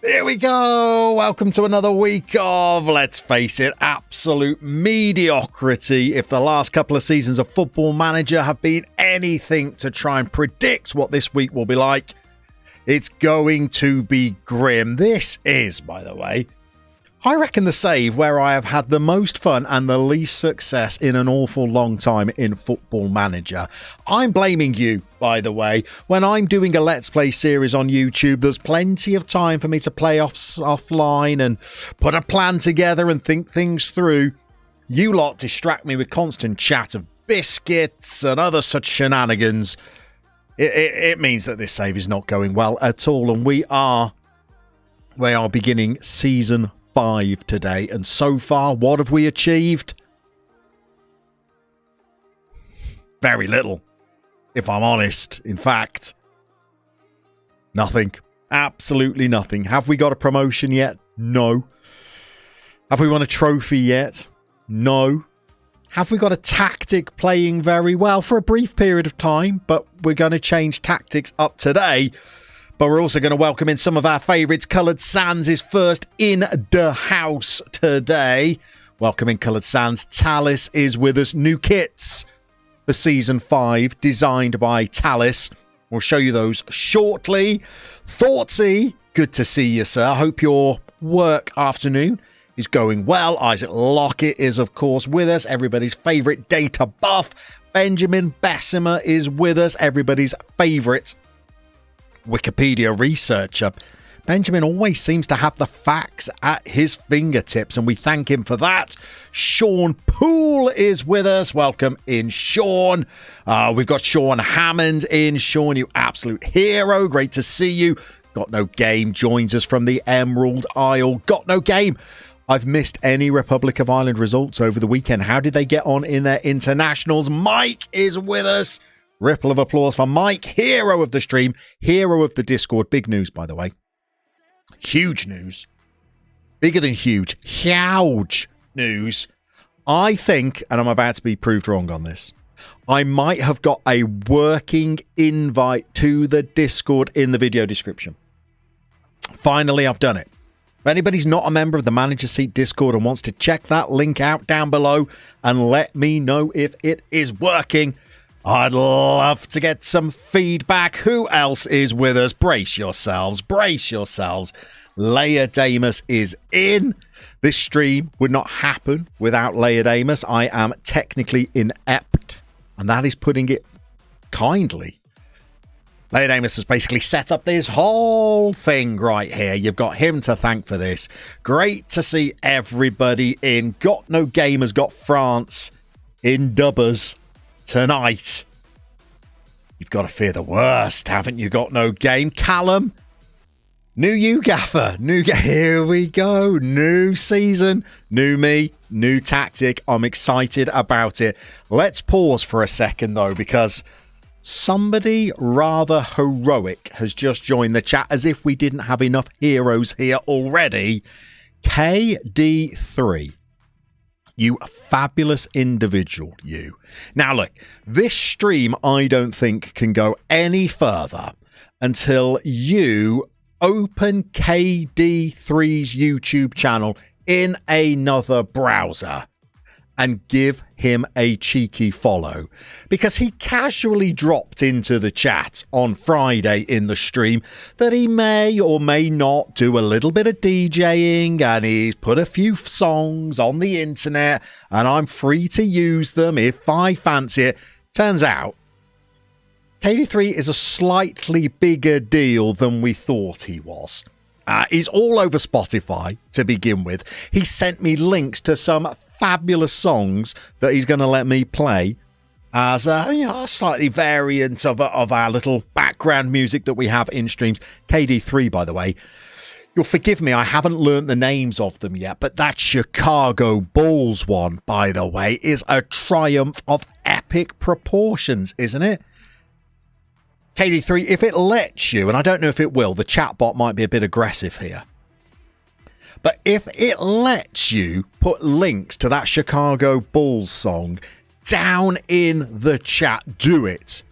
Here we go. Welcome to another week of, let's face it, absolute mediocrity. If the last couple of seasons of Football Manager have been anything to try and predict what this week will be like, it's going to be grim. This is, by the way, I reckon the save where I have had the most fun and the least success in an awful long time in Football Manager. I'm blaming you, by the way. When I'm doing a Let's Play series on YouTube, there's plenty of time for me to play offline and put a plan together and think things through. You lot distract me with constant chat of biscuits and other such shenanigans. It means that this save is not going well at all, and we are beginning Season 5 today, and so far, what have we achieved? Very little, if I'm honest. In fact, nothing. Absolutely nothing. Have we got a promotion yet? No. Have we won a trophy yet? No. Have we got a tactic playing very well for a brief period of time, but we're going to change tactics up today. But we're also going to welcome in some of our favourites. Coloured Sands is first in the house today. Welcoming Coloured Sands. Talis is with us. New kits for Season 5, designed by Talis. We'll show you those shortly. Thoughtsy, good to see you, sir. Hope your work afternoon is going well. Isaac Lockett is, of course, with us. Everybody's favourite data buff. Benjamin Bessemer is with us. Everybody's favourite Wikipedia researcher. Benjamin always seems to have the facts at his fingertips, and we thank him for that. Sean Poole is with us. Welcome in, Sean. We've got Sean Hammond in. Sean, you absolute hero. Great to see you. Got No Game joins us from the Emerald Isle. Got No Game. I've missed any Republic of Ireland results over the weekend. How did they get on in their internationals? Mike is with us. Ripple of applause for Mike, hero of the stream, hero of the Discord. Big news, by the way. Huge news. Bigger than huge. Huge news. I think, and I'm about to be proved wrong on this, I might have got a working invite to the Discord in the video description. Finally, I've done it. If anybody's not a member of the Manager Seat Discord and wants to check that link out down below and let me know if it is working, I'd love to get some feedback. Who else is with us? Brace yourselves. Brace yourselves. Leia Damus is in. This stream would not happen without Leia Damus. I am technically inept, and that is putting it kindly. Leia Damus has basically set up this whole thing right here. You've got him to thank for this. Great to see everybody in. Got No Game has got France in dubbers tonight. You've got to fear the worst, haven't you? Got No Game. Callum, new you, Gaffer. Here we go. New season, new me, new tactic. I'm excited about it. Let's pause for a second, though, because somebody rather heroic has just joined the chat, as if we didn't have enough heroes here already. KD3. You fabulous individual, you. Now, look, this stream, I don't think, can go any further until you open KD3's YouTube channel in another browser and give him a cheeky follow, because he casually dropped into the chat on Friday in the stream that he may or may not do a little bit of DJing, and he's put a few songs on the internet and I'm free to use them if I fancy it. Turns out KD3 is a slightly bigger deal than we thought he was. He's all over Spotify to begin with. He sent me links to some fabulous songs that he's going to let me play as a slightly variant of our little background music that we have in streams. KD3, by the way, you'll forgive me, I haven't learnt the names of them yet, but that Chicago Bulls one, by the way, is a triumph of epic proportions, isn't it? KD3, if it lets you, and I don't know if it will, the chatbot might be a bit aggressive here, but if it lets you put links to that Chicago Bulls song down in the chat, do it,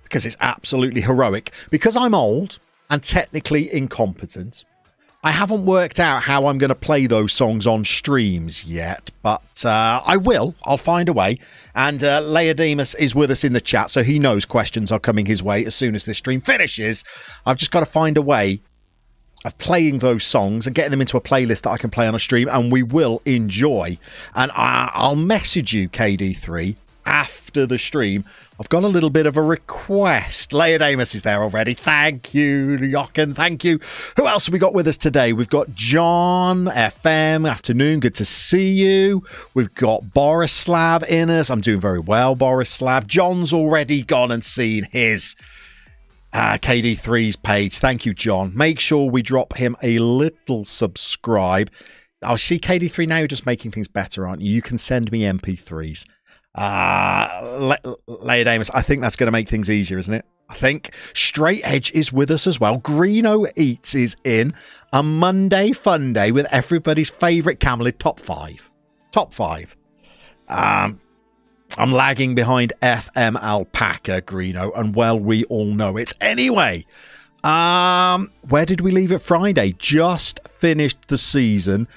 because it's absolutely heroic. Because I'm old and technically incompetent, I haven't worked out how I'm going to play those songs on streams yet, but I will. I'll find a way. And Leodemus is with us in the chat, so he knows questions are coming his way as soon as this stream finishes. I've just got to find a way of playing those songs and getting them into a playlist that I can play on a stream, and we will enjoy. And I'll message you, KD3, after the stream. I've got a little bit of a request. Leodemus is there already. Thank you, Jochen. Thank you. Who else have we got with us today? We've got John FM. Afternoon. Good to see you. We've got Borislav in us. I'm doing very well, Borislav. John's already gone and seen his KD3's page. Thank you, John. Make sure we drop him a little subscribe. I see KD3 now. You're just making things better, aren't you? You can send me MP3s. Leodemus, I think that's going to make things easier, isn't it? I think Straight Edge is with us as well. Greeno Eats is in. A Monday fun day with everybody's favourite Camelid top 5. Top 5. I'm lagging behind FM Alpaca, Greeno, and well, we all know it. Anyway, where did we leave it Friday? Just finished the season.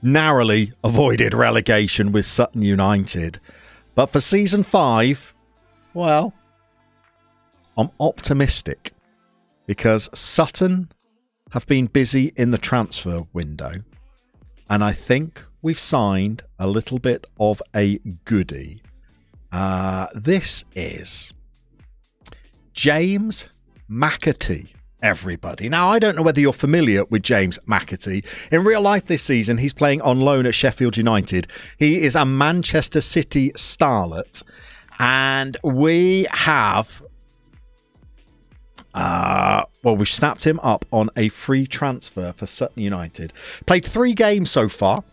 Narrowly avoided relegation with Sutton United. But for season 5, well, I'm optimistic because Sutton have been busy in the transfer window, and I think we've signed a little bit of a goodie. This is James McAtee, everybody. Now, I don't know whether you're familiar with James McAtee. In real life this season, he's playing on loan at Sheffield United. He is a Manchester City starlet. And we have... we've snapped him up on a free transfer for Sutton United. Played 3 games so far.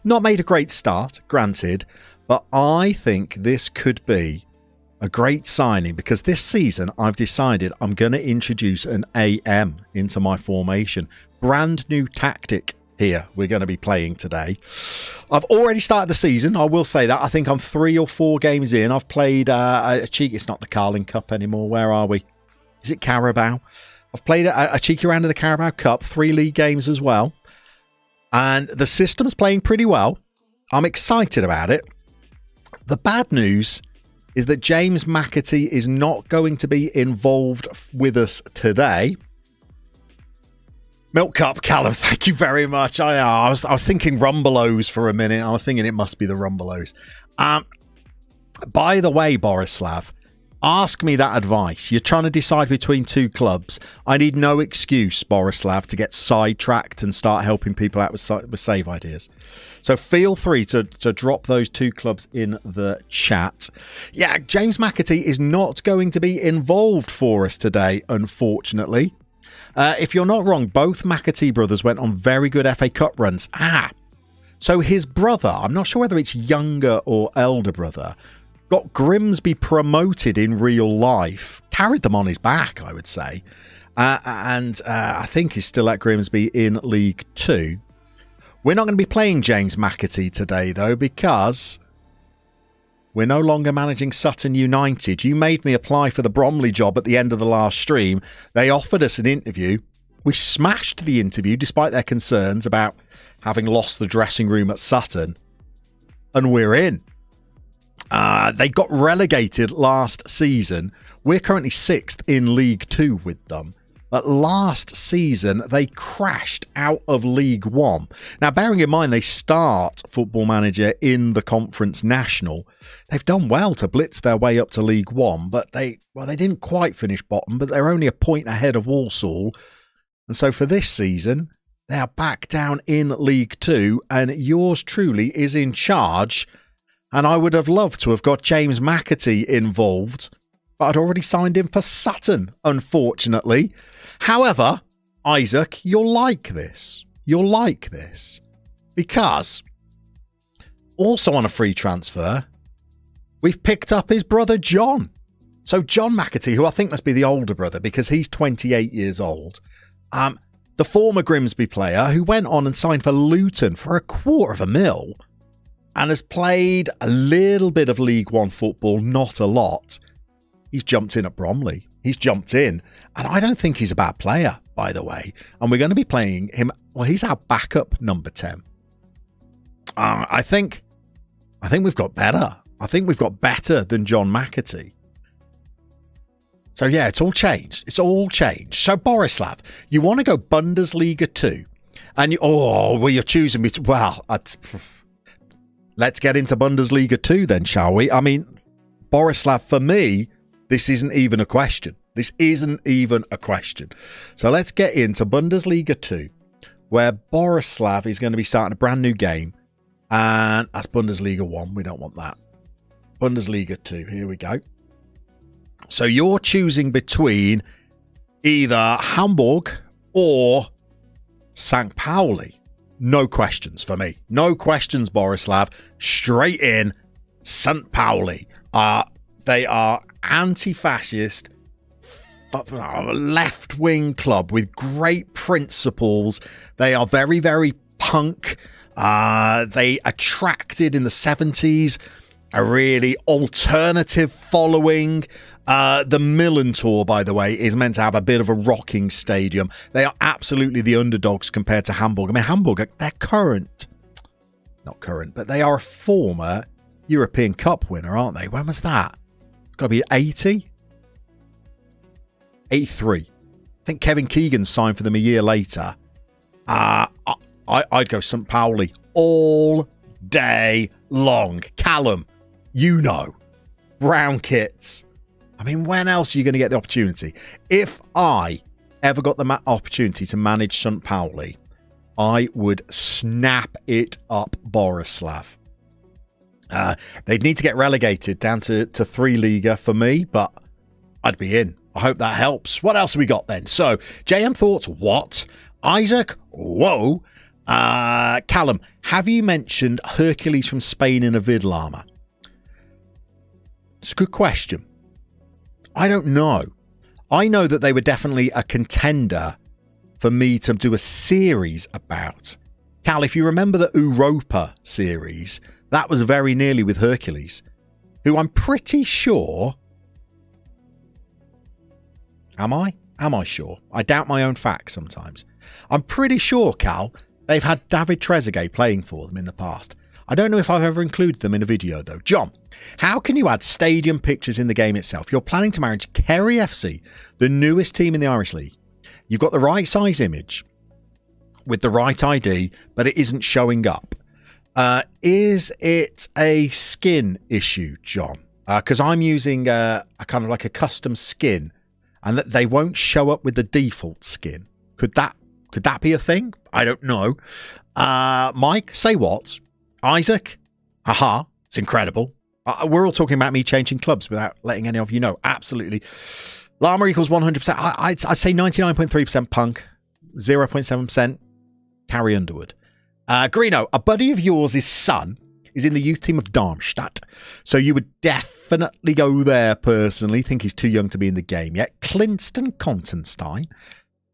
Not made a great start, granted. But I think this could be a great signing because this season I've decided I'm going to introduce an AM into my formation. Brand new tactic here we're going to be playing today. I've already started the season, I will say that. I think I'm 3 or 4 games in. I've played a cheeky... It's not the Carling Cup anymore. Where are we? Is it Carabao? I've played a cheeky round of the Carabao Cup. 3 league games as well. And the system's playing pretty well. I'm excited about it. The bad news is that James McAtee is not going to be involved with us today. Milk Cup, Callum, thank you very much. I was thinking Rumbelows for a minute. I was thinking it must be the Rumbelows. By the way, Borislav, ask me that advice. You're trying to decide between 2 clubs. I need no excuse, Borislav, to get sidetracked and start helping people out with save ideas. So feel free to drop those 2 clubs in the chat. Yeah, James McAtee is not going to be involved for us today, unfortunately. If you're not wrong, both McAtee brothers went on very good FA Cup runs. So his brother, I'm not sure whether it's younger or elder brother, got Grimsby promoted in real life. Carried them on his back, I would say. And I think he's still at Grimsby in League 2. We're not going to be playing James McAtee today, though, because we're no longer managing Sutton United. You made me apply for the Bromley job at the end of the last stream. They offered us an interview. We smashed the interview, despite their concerns about having lost the dressing room at Sutton. And we're in. They got relegated last season. We're currently 6th in League 2 with them. But last season, they crashed out of League 1. Now, bearing in mind they start Football Manager in the Conference National, they've done well to blitz their way up to League 1, but they didn't quite finish bottom, but they're only a point ahead of Walsall. And so for this season, they are back down in League 2, and yours truly is in charge. And I would have loved to have got James McAtee involved, but I'd already signed him for Sutton, unfortunately. However, Isaac, you'll like this. You'll like this. Because, also on a free transfer, we've picked up his brother John. So John McAtee, who I think must be the older brother because he's 28 years old, the former Grimsby player who went on and signed for Luton for $250,000 and has played a little bit of League One football, not a lot. He's jumped in at Bromley. He's jumped in, and I don't think he's a bad player. by the way. And we're going to be playing him. Well, he's our backup number 10. I think we've got better. I think we've got better than John McAtee. So, yeah, it's all changed. It's all changed. So, Borislav, you want to go Bundesliga 2. And you're choosing me. Let's get into Bundesliga 2 then, shall we? I mean, Borislav, for me, this isn't even a question. This isn't even a question. So let's get into Bundesliga 2, where Borislav is going to be starting a brand new game. And that's Bundesliga 1. We don't want that. Bundesliga 2. Here we go. So you're choosing between either Hamburg or St. Pauli. No questions for me. No questions, Borislav. Straight in, St. Pauli. They are anti-fascist, left-wing club with great principles. They are very, very punk. They attracted in the 70s a really alternative following. The Milan tour, by the way, is meant to have a bit of a rocking stadium. They are absolutely the underdogs compared to Hamburg. I mean, Hamburg, they're not current, but they are a former European Cup winner, aren't they? When was that? It's got to be 80? 83. I think Kevin Keegan signed for them a year later. I'd go St. Pauli all day long. Callum, you know, brown kits. I mean, when else are you going to get the opportunity? If I ever got the opportunity to manage St. Pauli, I would snap it up, Borislav. They'd need to get relegated down to 3 Liga for me, but I'd be in. I hope that helps. What else have we got then? So, JM Thoughts, what? Isaac, whoa. Callum, have you mentioned Hercules from Spain in a vid, Llama? It's a good question. I don't know. I know that they were definitely a contender for me to do a series about. Cal, if you remember the Europa series, that was very nearly with Hercules, who I'm pretty sure... Am I sure? I doubt my own facts sometimes. I'm pretty sure, Cal, they've had David Trezeguet playing for them in the past. I don't know if I've ever included them in a video, though. John, how can you add stadium pictures in the game itself? You're planning to manage Kerry FC, the newest team in the Irish League. You've got the right size image with the right ID, but it isn't showing up. Is it a skin issue, John? Because I'm using a kind of like a custom skin, and that they won't show up with the default skin. Could that be a thing? I don't know. Mike, say what? Isaac? Haha, it's incredible. We're all talking about me changing clubs without letting any of you know. Absolutely. Llama equals 100%. I'd say 99.3% punk, 0.7% Carrie Underwood. Greeno, a buddy of yours' son is in the youth team of Darmstadt, so you would definitely go there personally. Think he's too young to be in the game yet. Clinston Constantine.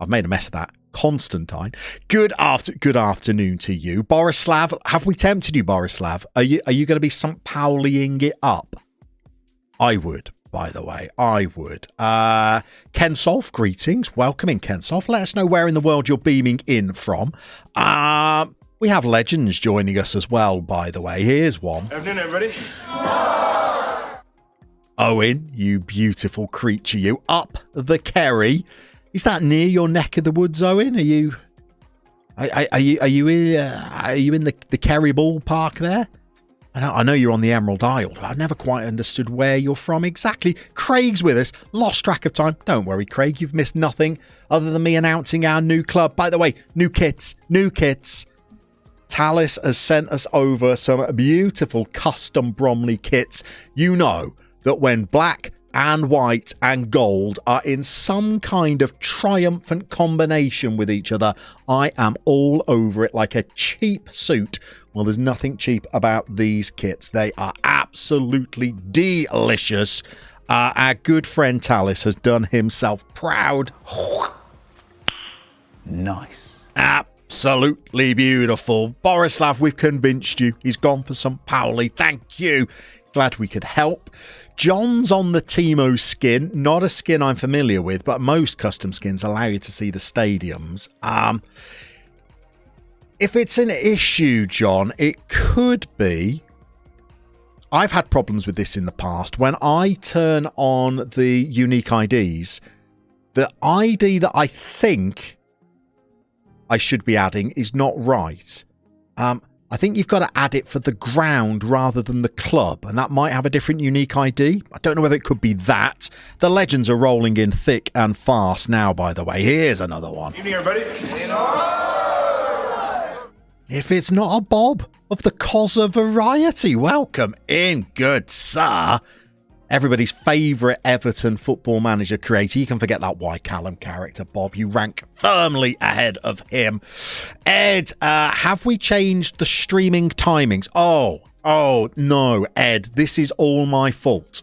I've made a mess of that. Constantine. Good afternoon to you. Borislav, have we tempted you, Borislav? Are you going to be St. Pauliing it up? I would, by the way. I would. Kensolf, greetings. Welcome in, Kensolf. Let us know where in the world you're beaming in from. We have legends joining us as well, by the way. Here's one. Afternoon, everybody. Owen, you beautiful creature, you. Up the Kerry. Is that near your neck of the woods, Owen? Are you in the Kerry ballpark there? I know you're on the Emerald Isle. I've never quite understood where you're from exactly. Craig's with us. Lost track of time. Don't worry, Craig. You've missed nothing other than me announcing our new club. By the way, new kits. Talis has sent us over some beautiful custom Bromley kits. You know that when black and white and gold are in some kind of triumphant combination with each other, I am all over it like a cheap suit. Well, there's nothing cheap about these kits. They are absolutely delicious. Our good friend Talis has done himself proud. Nice. Absolutely beautiful. Borislav, we've convinced you. He's gone for St. Pauli. Thank you. Glad we could help. John's on the Timo skin. Not a skin I'm familiar with, but most custom skins allow you to see the stadiums. If it's an issue, John, it could be... I've had problems with this in the past. When I turn on the unique IDs, the ID that I think I should be adding is not right. I think you've got to add it for the ground rather than the club, and that might have a different unique ID. I don't know whether it could be that. The legends are rolling in thick and fast now, by the way. Here's another one. Evening, everybody. If it's not a Bob of the Cozza variety, welcome in, good sir. Everybody's favourite Everton football manager creator. You can forget that Y Callum character, Bob. You rank firmly ahead of him. Ed, have we changed the streaming timings? Oh, no, Ed. This is all my fault.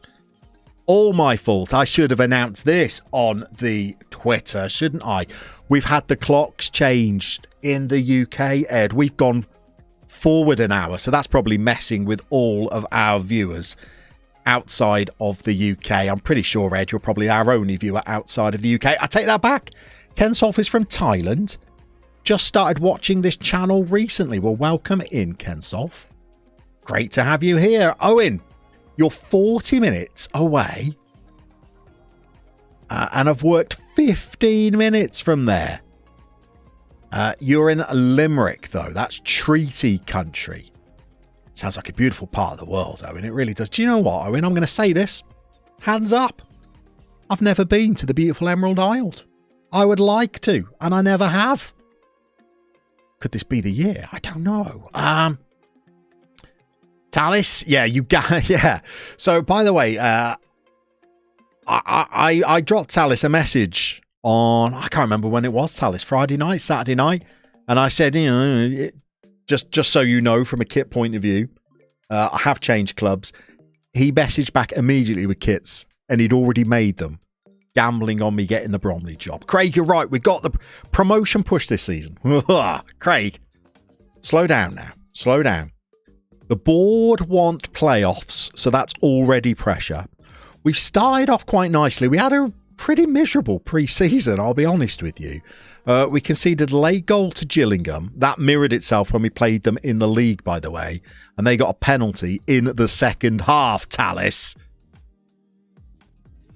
All my fault. I should have announced this on the Twitter, shouldn't I? We've had the clocks changed in the UK, Ed. We've gone forward an hour, so that's probably messing with all of our viewers outside of the UK. I'm pretty sure, Ed, you're probably our only viewer outside of the UK. I take that back. Ken Solf is from Thailand. Just started watching this channel recently. Well, welcome in, Ken Solf. Great to have you here. Owen, you're 40 minutes away. And I've worked 15 minutes from there. You're in Limerick, though. That's treaty country. Sounds like a beautiful part of the world, Owen. It really does. Do you know what, Owen? I'm going to say this. Hands up. I've never been to the beautiful Emerald Isle. I would like to, and I never have. Could this be the year? I don't know. Talis? Yeah, you got... Yeah. So, by the way, I dropped Talis a message on... I can't remember when it was, Talis. Friday night, Saturday night. And I said, you know... Just so you know, from a kit point of view, I have changed clubs. He messaged back immediately with kits, and he'd already made them, gambling on me getting the Bromley job. Craig, you're right. We got the promotion push this season. Craig, slow down now. Slow down. The board want playoffs, so that's already pressure. We've started off quite nicely. We had a pretty miserable pre-season, I'll be honest with you. We conceded a late goal to Gillingham. That mirrored itself when we played them in the league, by the way. And they got a penalty in the second half, Talis,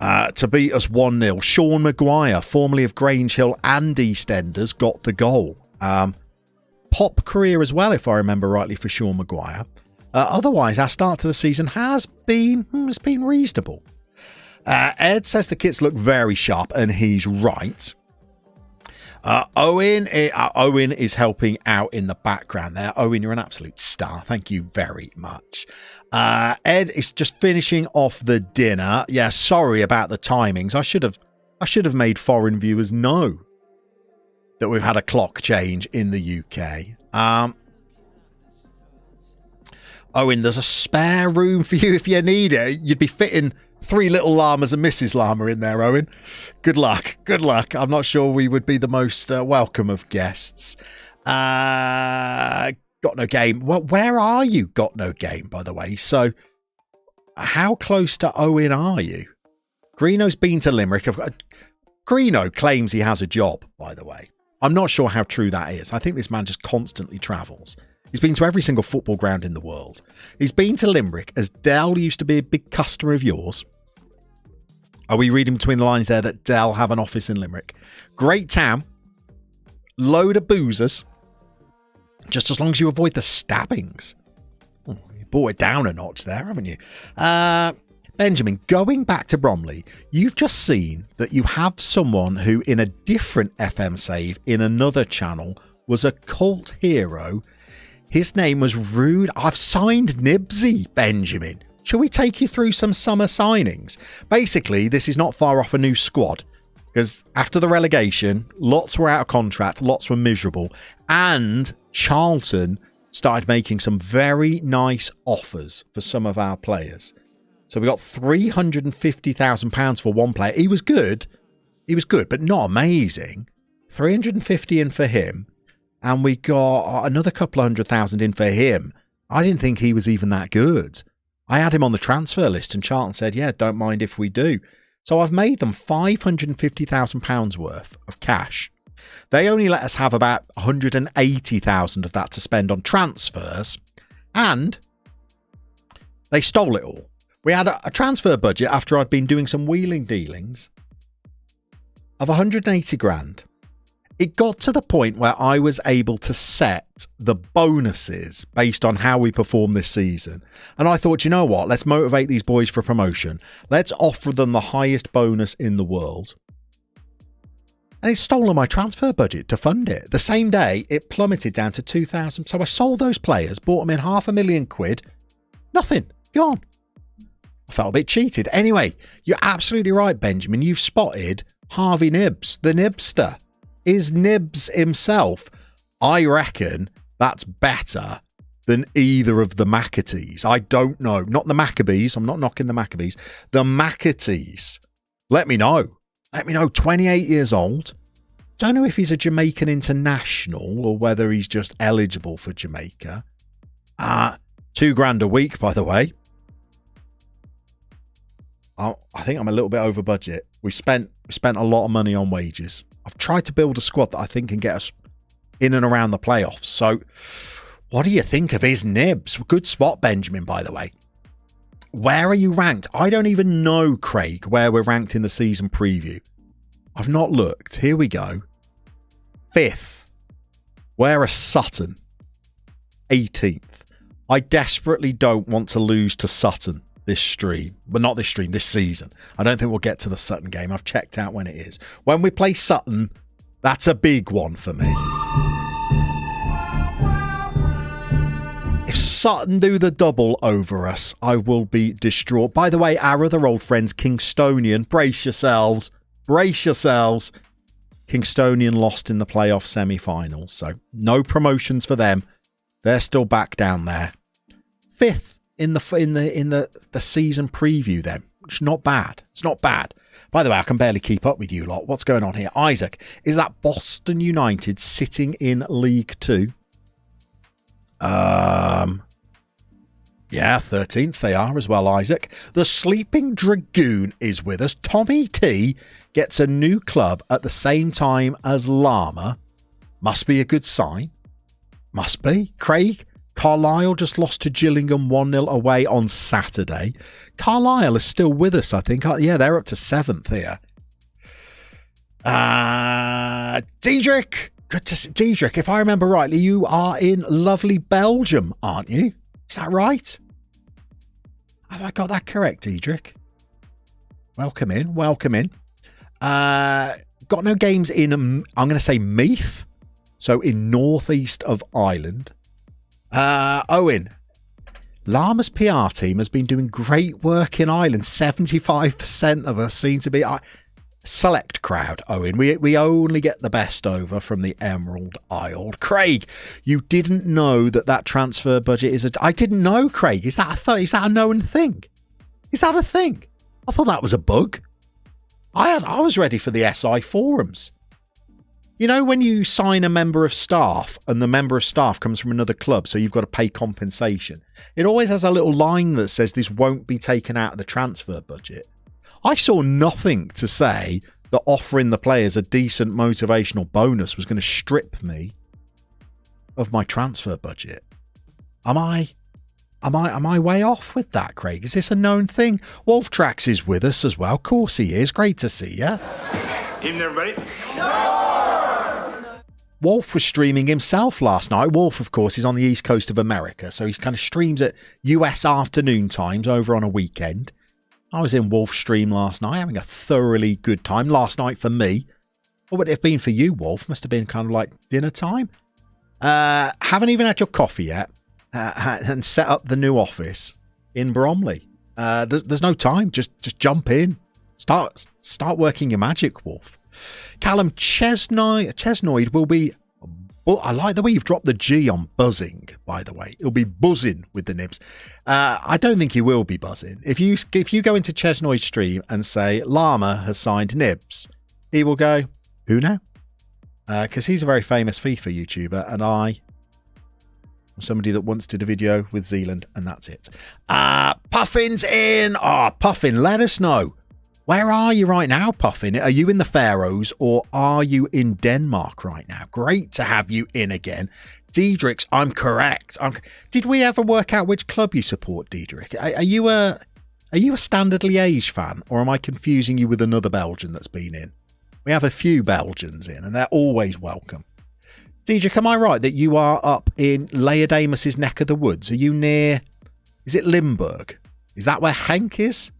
to beat us 1-0. Sean Maguire, formerly of Grange Hill and EastEnders, got the goal. Pop career as well, if I remember rightly, for Sean Maguire. Otherwise, our start to the season has been reasonable. Ed says the kits look very sharp, and he's right. Owen is helping out in the background there. Owen, you're an absolute star. Thank you very much. Ed is just finishing off the dinner. Yeah, sorry about the timings. I should have made foreign viewers know that we've had a clock change in the UK. Owen, there's a spare room for you if you need it. You'd be fitting 3 little llamas and Mrs. Llama in there, Owen. Good luck. Good luck. I'm not sure we would be the most welcome of guests. Got no game. Well, where are you? Got no game, by the way. So how close to Owen are you? Greeno's been to Limerick. Greeno claims he has a job, by the way. I'm not sure how true that is. I think this man just constantly travels. He's been to every single football ground in the world. He's been to Limerick, as Dell used to be a big customer of yours. Are we reading between the lines there that Dell have an office in Limerick? Great town. Load of boozers. Just as long as you avoid the stabbings. Oh, you brought it down a notch there, haven't you? Benjamin, going back to Bromley, you've just seen that you have someone who, in a different FM save, in another channel, was a cult hero. His name was Rude. I've signed Nibsy, Benjamin. Shall we take you through some summer signings? Basically, this is not far off a new squad. Because after the relegation, lots were out of contract, lots were miserable. And Charlton started making some very nice offers for some of our players. So we got £350,000 for one player. He was good, but not amazing. 350 in for him. And we got another couple of 100,000 in for him. I didn't think he was even that good. I had him on the transfer list and Charlton said, yeah, don't mind if we do. So I've made them £550,000 worth of cash. They only let us have about 180,000 of that to spend on transfers, and they stole it all. We had a transfer budget after I'd been doing some wheeling dealings of 180 grand. It got to the point where I was able to set the bonuses based on how we perform this season. And I thought, you know what? Let's motivate these boys for promotion. Let's offer them the highest bonus in the world. And it's stolen my transfer budget to fund it. The same day, it plummeted down to 2,000. So I sold those players, bought them in £500,000. Nothing. Gone. I felt a bit cheated. Anyway, you're absolutely right, Benjamin. You've spotted Harvey Nibbs, the Nibster. Is Nibs himself? I reckon that's better than either of the McAtees. I don't know. Not the Maccabees. I'm not knocking the Maccabees. The McAtees. Let me know. Let me know. 28 years old. Don't know if he's a Jamaican international or whether he's just eligible for Jamaica. £2,000 a week, by the way. I think I'm a little bit over budget. We spent a lot of money on wages. I've tried to build a squad that I think can get us in and around the playoffs. So what do you think of his Nibs? Good spot, Benjamin, by the way. Where are you ranked? I don't even know, Craig, where we're ranked in the season preview. I've not looked. Here we go. 5th. Where are Sutton? 18th. I desperately don't want to lose to Sutton this stream. But not this stream, this season. I don't think we'll get to the Sutton game. I've checked out when it is. When we play Sutton, that's a big one for me. If Sutton do the double over us, I will be distraught. By the way, our other old friends, Kingstonian, brace yourselves. Brace yourselves. Kingstonian lost in the playoff semi-finals, so no promotions for them. They're still back down there. 5th in the season preview then. Which is not bad. It's not bad. By the way, I can barely keep up with you lot. What's going on here? Isaac, is that Boston United sitting in League 2? Yeah, 13th they are as well, Isaac. The Sleeping Dragoon is with us. Tommy T gets a new club at the same time as Llama. Must be a good sign. Must be. Craig, Carlisle just lost to Gillingham 1-0 away on Saturday. Carlisle is still with us, I think. Yeah, they're up to 7th here. Diedrich. Good to see Diedrich. If I remember rightly, you are in lovely Belgium, aren't you? Is that right? Have I got that correct, Diedrich? Welcome in. Welcome in. Got no games in, I'm going to say Meath. So in northeast of Ireland. Owen. Llama's PR team has been doing great work in Ireland. 75% of us seem to be... Select crowd, Owen. We only get the best over from the Emerald Isle. Craig, you didn't know that transfer budget is I didn't know, Craig. Is that a known thing? Is that a thing? I thought that was a bug. I was ready for the SI forums. You know, when you sign a member of staff and the member of staff comes from another club, so you've got to pay compensation. It always has a little line that says this won't be taken out of the transfer budget. I saw nothing to say that offering the players a decent motivational bonus was going to strip me of my transfer budget. Am I way off with that, Craig? Is this a known thing? Wolf Trax is with us as well. Of course he is. Great to see you. Evening, everybody. Wolf was streaming himself last night. Wolf, of course, is on the east coast of America, so he kind of streams at US afternoon times over on a weekend. I was in Wolf's stream last night, having a thoroughly good time. Last night for me. What would it have been for you, Wolf? Must have been kind of like dinner time. Haven't even had your coffee yet. And set up the new office in Bromley. There's no time. Just jump in. Start working your magic, Wolf. Callum Chesnoid will be... I like the way you've dropped the G on buzzing, by the way. It'll be buzzing with the nibs. I don't think he will be buzzing. If you go into Chesnoid's stream and say, Llama has signed Nibs, he will go, who now? Because he's a very famous FIFA YouTuber, and I somebody that once did a video with Zealand, and that's it. Puffin's in. Puffin, let us know. Where are you right now, Puffin? Are you in the Faroes or are you in Denmark right now? Great to have you in again. Diedrich's, I'm correct. Did we ever work out which club you support, Diedrich? Are you a Standard Liège fan, or am I confusing you with another Belgian that's been in? We have a few Belgians in, and they're always welcome. Diedrich, am I right that you are up in Leodamus's neck of the woods? Are you near... Is it Limburg? Is that where Henk is?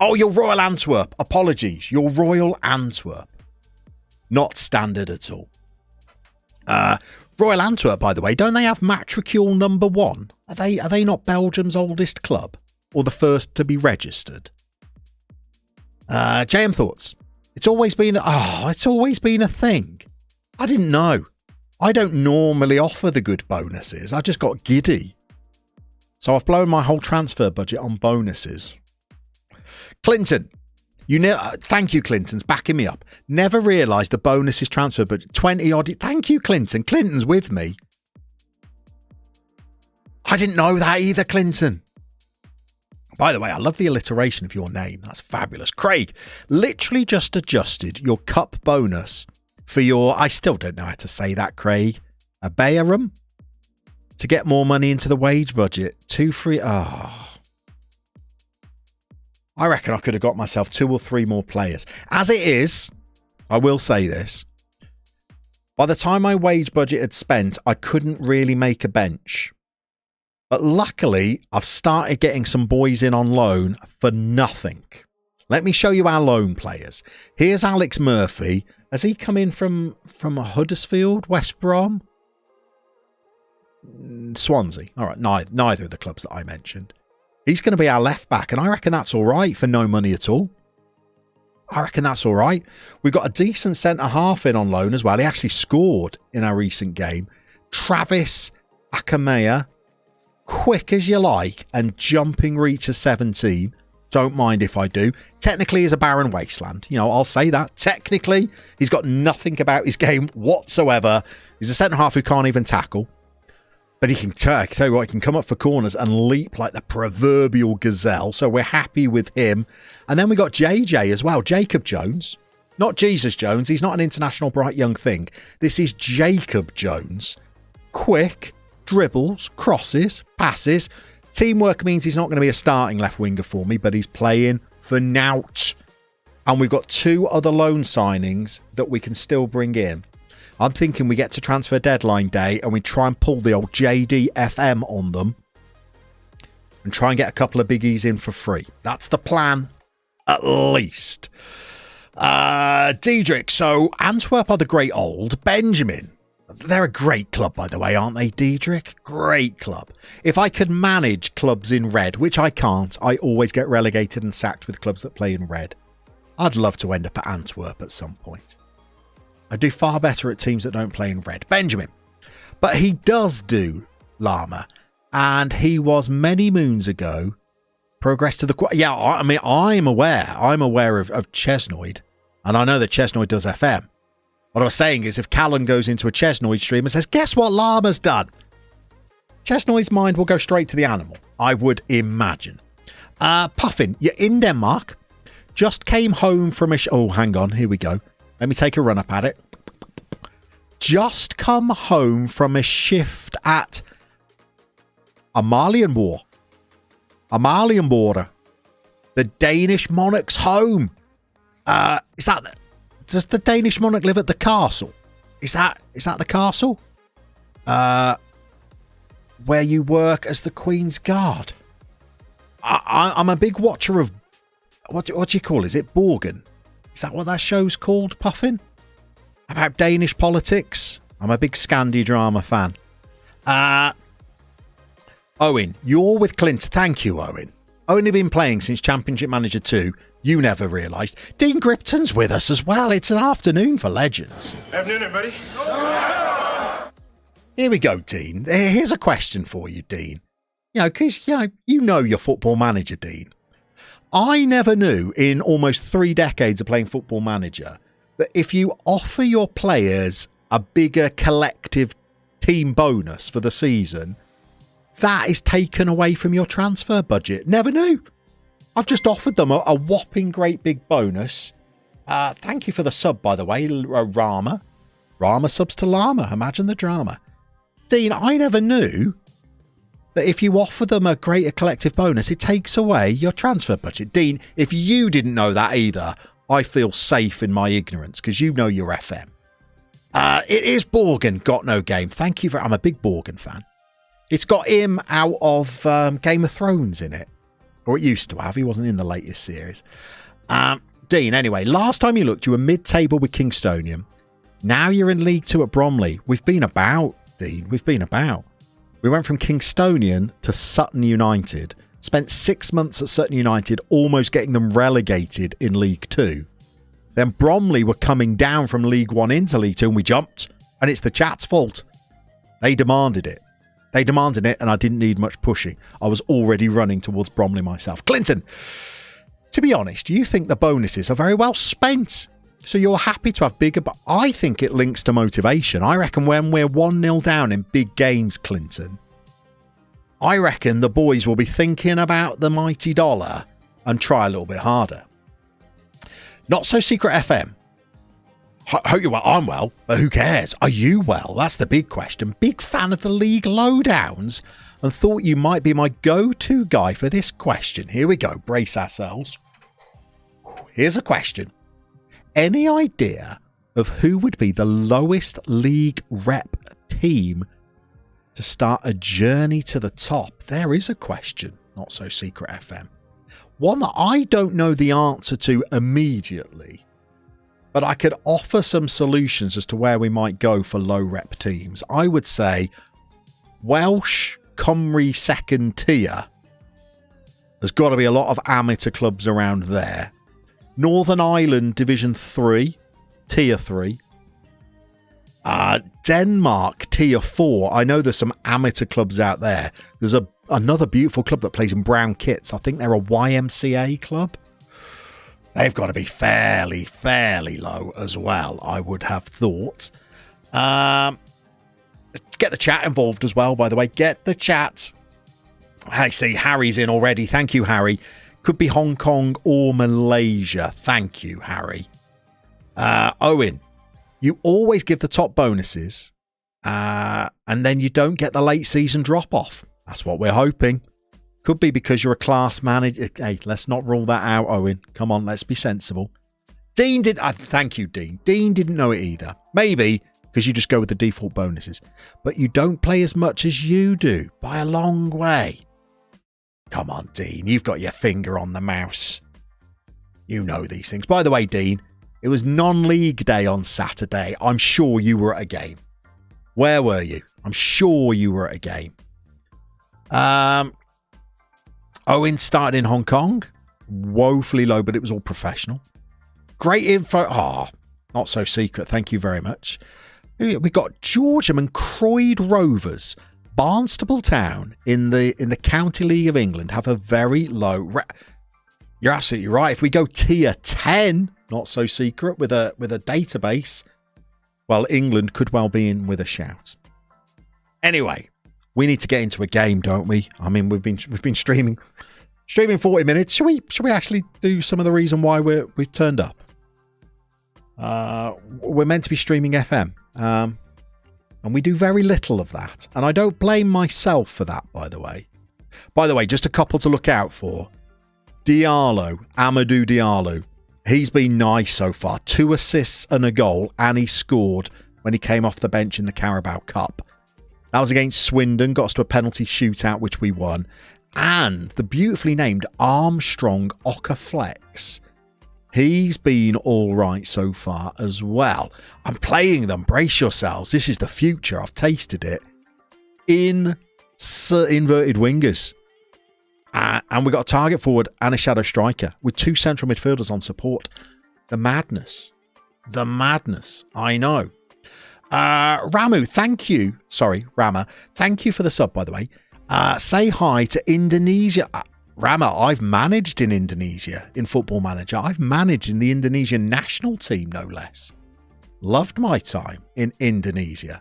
Oh, you're Royal Antwerp. Apologies. You're Royal Antwerp. Not Standard at all. Royal Antwerp, by the way, don't they have matricule number 1? Are they not Belgium's oldest club? Or the first to be registered? JM thoughts. It's always been a thing. I didn't know. I don't normally offer the good bonuses. I just got giddy. So I've blown my whole transfer budget on bonuses. Clinton, thank you, Clinton's backing me up. Never realised the bonuses transfer budget 20 odd. Thank you, Clinton. Clinton's with me. I didn't know that either, Clinton. By the way, I love the alliteration of your name. That's fabulous. Craig, literally just adjusted your cup bonus for your... I still don't know how to say that, Craig. A Bayerum? To get more money into the wage budget. 2 free... I reckon I could have got myself 2 or 3 more players. As it is, I will say this. By the time my wage budget had spent, I couldn't really make a bench. But luckily, I've started getting some boys in on loan for nothing. Let me show you our loan players. Here's Alex Murphy. Has he come in from Huddersfield, West Brom? Swansea. All right, neither of the clubs that I mentioned. He's going to be our left back, and I reckon that's all right for no money at all. I reckon that's all right. We've got a decent centre-half in on loan as well. He actually scored in our recent game. Travis Akamea. Quick as you like and jumping reach of 17. Don't mind if I do. Technically, he's a barren wasteland. You know, I'll say that. Technically, he's got nothing about his game whatsoever. He's a centre-half who can't even tackle. But he can, tell you what, he can come up for corners and leap like the proverbial gazelle. So we're happy with him. And then we got JJ as well. Jacob Jones. Not Jesus Jones. He's not an international bright young thing. This is Jacob Jones. Quick. Dribbles, crosses, passes. Teamwork means he's not going to be a starting left winger for me, but he's playing for Nout. And we've got 2 other loan signings that we can still bring in. I'm thinking we get to transfer deadline day and we try and pull the old JDFM on them and try and get a couple of biggies in for free. That's the plan, at least. Diedrich, so Antwerp are the great old. Benjamin. They're a great club, by the way, aren't they, Diedrich? Great club. If I could manage clubs in red, which I can't, I always get relegated and sacked with clubs that play in red. I'd love to end up at Antwerp at some point. I do far better at teams that don't play in red. Benjamin. But he does do Llama. And he was many moons ago progressed to the... Yeah, I mean, I'm aware. I'm aware of Chesnoid. And I know that Chesnoid does FM. What I was saying is if Callan goes into a Chesnoid stream and says, guess what Llama's done? Chesnoid's mind will go straight to the animal, I would imagine. Puffin, you're in Denmark. Just came home from a... Oh, hang on. Here we go. Let me take a run up at it. Just come home from a shift at Amalienborg. The Danish monarch's home. Is that... Does the Danish monarch live at the castle? Is that the castle? Where you work as the Queen's Guard? I'm a big watcher of... What do you call it? Is it Borgen? Is that what that show's called, Puffin? About Danish politics? I'm a big Scandi drama fan. Owen, you're with Clint. Thank you, Owen. Only been playing since Championship Manager 2. You never realised. Dean Gripton's with us as well. It's an afternoon for legends. Afternoon, everybody. Here we go, Dean. Here's a question for you, Dean. You know, because you know your Football Manager, Dean. I never knew in almost 3 decades of playing Football Manager that if you offer your players a bigger collective team bonus for the season, that is taken away from your transfer budget. Never knew. I've just offered them a whopping great big bonus. Thank you for the sub, by the way, Llama. Llama subs to Llama. Imagine the drama. Dean, I never knew that if you offer them a greater collective bonus, it takes away your transfer budget. Dean, if you didn't know that either, I feel safe in my ignorance because you know your FM. It is Borgen, got no game. Thank you I'm a big Borgen fan. It's got him out of Game of Thrones in it. Or it used to have. He wasn't in the latest series. Dean, anyway, last time you looked, you were mid-table with Kingstonian. Now you're in League 2 at Bromley. We've been about, Dean. We've been about. We went from Kingstonian to Sutton United. Spent 6 months at Sutton United, almost getting them relegated in League 2. Then Bromley were coming down from League 1 into League 2 and we jumped. And it's the chat's fault. They demanded it. They demanded it and I didn't need much pushing. I was already running towards Bromley myself. Clinton, to be honest, you think the bonuses are very well spent. So you're happy to have bigger, but I think it links to motivation. I reckon when we're 1-0 down in big games, Clinton, I reckon the boys will be thinking about the mighty dollar and try a little bit harder. Not so secret FM. Hope you're well. I'm well, but who cares? Are you well? That's the big question. Big fan of the league lowdowns and thought you might be my go-to guy for this question. Here we go. Brace ourselves. Here's a question. Any idea of who would be the lowest league rep team to start a journey to the top? There is a question. Not so secret FM. One that I don't know the answer to immediately, but I could offer some solutions as to where we might go for low rep teams. I would say Welsh Cymru second tier. There's got to be a lot of amateur clubs around there. Northern Ireland Division 3, Tier 3. Denmark Tier 4. I know there's some amateur clubs out there. There's another beautiful club that plays in brown kits. I think they're a YMCA club. They've got to be fairly low as well, I would have thought. Get the chat involved as well, by the way. Get the chat. I see Harry's in already. Thank you, Harry. Could be Hong Kong or Malaysia. Thank you, Harry. Owen, you always give the top bonuses and then you don't get the late season drop off. That's what we're hoping. Could be because you're a class manager. Hey, let's not rule that out, Owen. Come on, let's be sensible. Dean did. Thank you, Dean. Dean didn't know it either. Maybe because you just go with the default bonuses. But you don't play as much as you do by a long way. Come on, Dean. You've got your finger on the mouse. You know these things. By the way, Dean, it was non-league day on Saturday. I'm sure you were at a game. Where were you? I'm sure you were at a game. Owen started in Hong Kong. Woefully low, but it was all professional. Great info. Not so secret. Thank you very much. We got Georgeham and Croyd Rovers. Barnstaple Town in the County League of England have a very low. You're absolutely right. If we go tier 10, not so secret with a database, well, England could well be in with a shout. Anyway, we need to get into a game, don't we? I mean, we've been streaming 40 minutes. Should we actually do some of the reason why we've turned up? We're meant to be streaming FM. And we do very little of that. And I don't blame myself for that, by the way. By the way, just a couple to look out for. Amadou Diallo. He's been nice so far. 2 assists and a goal. And he scored when he came off the bench in the Carabao Cup. That was against Swindon. Got us to a penalty shootout, which we won. And the beautifully named Armstrong Okaflex. He's been all right so far as well. I'm playing them. Brace yourselves. This is the future. I've tasted it. In inverted wingers. And we got a target forward and a shadow striker with 2 central midfielders on support. The madness. The madness. I know. Ramu, thank you. Sorry, Rama. Thank you for the sub, by the way. Say hi to Indonesia. Rama, I've managed in Indonesia in Football Manager. I've managed in the Indonesian national team, no less. Loved my time in Indonesia.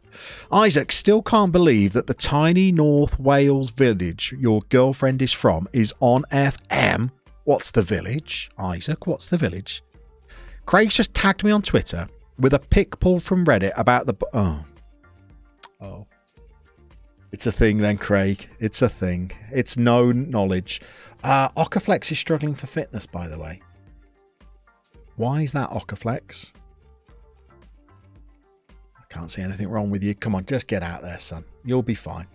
Isaac, still can't believe that the tiny North Wales village your girlfriend is from is on FM. What's the village? Isaac, what's the village? Craig's just tagged me on Twitter with a pic pulled from Reddit about the... Oh. It's a thing then, Craig. It's a thing. It's known knowledge. Ocaflex is struggling for fitness, by the way. Why is that, Ocaflex? I can't see anything wrong with you. Come on, just get out there, son. You'll be fine.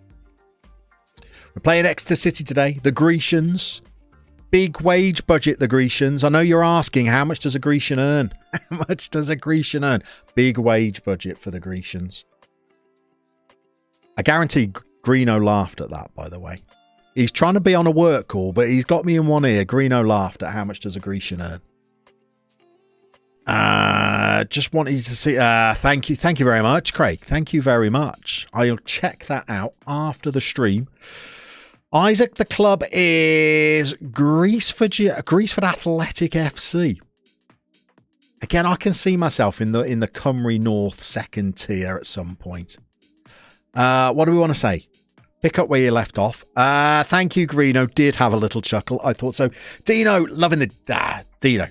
We're playing Exeter City today. The Grecians. Big wage budget, the Grecians. I know you're asking, how much does a Grecian earn? How much does a Grecian earn? Big wage budget for the Grecians. I guarantee Greeno laughed at that, by the way. He's trying to be on a work call, but he's got me in one ear. Greeno laughed at how much does a Grecian earn. Just wanted to see. Thank you very much, Craig. Thank you very much. I'll check that out after the stream. Isaac, the club is Greaseford Athletic FC. Again, I can see myself in the Cymru North second tier at some point. What do we want to say? Pick up where you left off. Thank you, Greeno. Did have a little chuckle. I thought so. Dino, loving the Dino.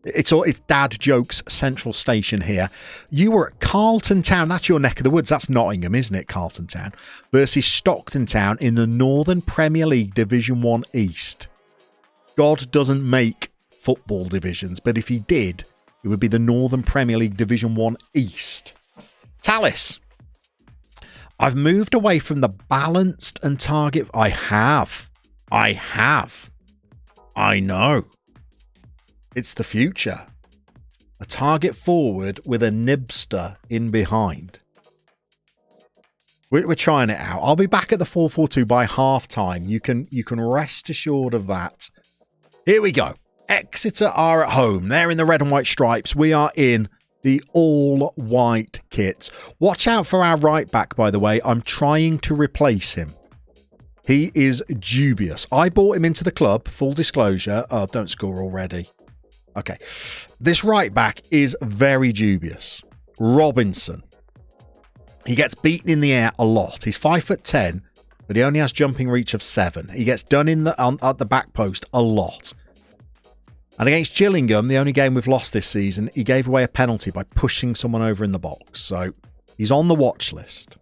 It's Dad Jokes Central Station here. You were at Carlton Town. That's your neck of the woods. That's Nottingham, isn't it? Carlton Town versus Stockton Town in the Northern Premier League Division 1 East. God doesn't make football divisions, but if he did, it would be the Northern Premier League Division 1 East. Talis. I've moved away from the balanced and target. I have. I know. It's the future. A target forward with a nibster in behind. We're trying it out. I'll be back at the 4-4-2 by half time. You can rest assured of that. Here we go. Exeter are at home. They're in the red and white stripes. We are in the all-white kits. Watch out for our right back, by the way. I'm trying to replace him. He is dubious. I bought him into the club. Full disclosure. Oh, don't score already. Okay. This right back is very dubious. Robinson. He gets beaten in the air a lot. He's 5'10", but he only has jumping reach of 7. He gets done at the back post a lot. And against Gillingham, the only game we've lost this season, he gave away a penalty by pushing someone over in the box. So he's on the watch list.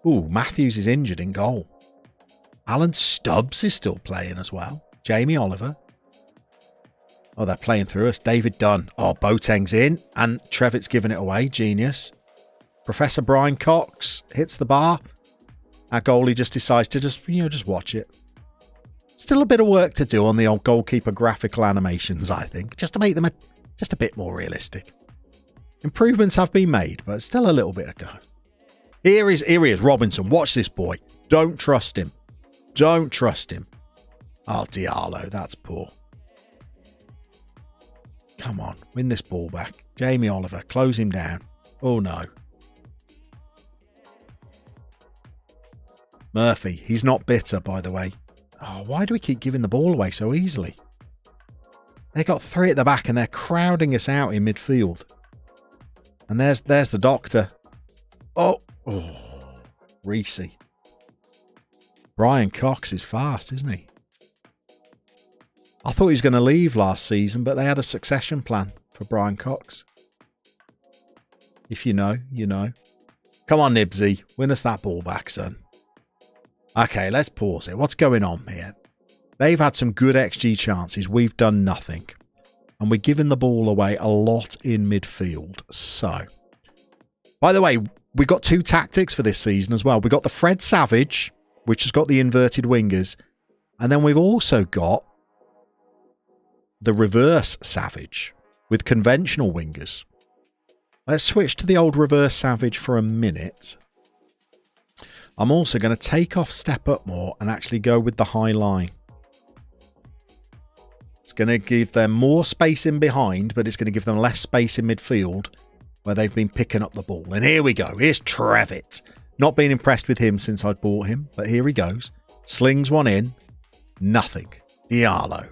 Ooh, Matthews is injured in goal. Alan Stubbs is still playing as well. Jamie Oliver. Oh, they're playing through us. David Dunn. Oh, Boateng's in. And Trevitt's giving it away. Genius. Professor Brian Cox hits the bar. Our goalie just decides to just watch it. Still a bit of work to do on the old goalkeeper graphical animations, I think. Just to make them just a bit more realistic. Improvements have been made, but still a little bit ago. Here he is, Robinson. Watch this boy. Don't trust him. Don't trust him. Oh, Diallo. That's poor. Come on, win this ball back. Jamie Oliver, close him down. Oh, no. Murphy, he's not bitter, by the way. Oh, why do we keep giving the ball away so easily? They got 3 at the back and they're crowding us out in midfield. And there's the doctor. Oh, Reese. Brian Cox is fast, isn't he? I thought he was going to leave last season, but they had a succession plan for Brian Cox. If you know, you know. Come on, Nibsy. Win us that ball back, son. Okay, let's pause it. What's going on here? They've had some good XG chances. We've done nothing. And we're giving the ball away a lot in midfield. So, by the way, we got 2 tactics for this season as well. We got the Fred Savage, which has got the inverted wingers. And then we've also got the reverse Savage with conventional wingers. Let's switch to the old reverse Savage for a minute. I'm also going to take off Step Up more and actually go with the high line. It's going to give them more space in behind, but it's going to give them less space in midfield where they've been picking up the ball. And here we go. Here's Trevitt. Not been impressed with him since I'd bought him, but here he goes. Slings one in. Nothing. Diallo.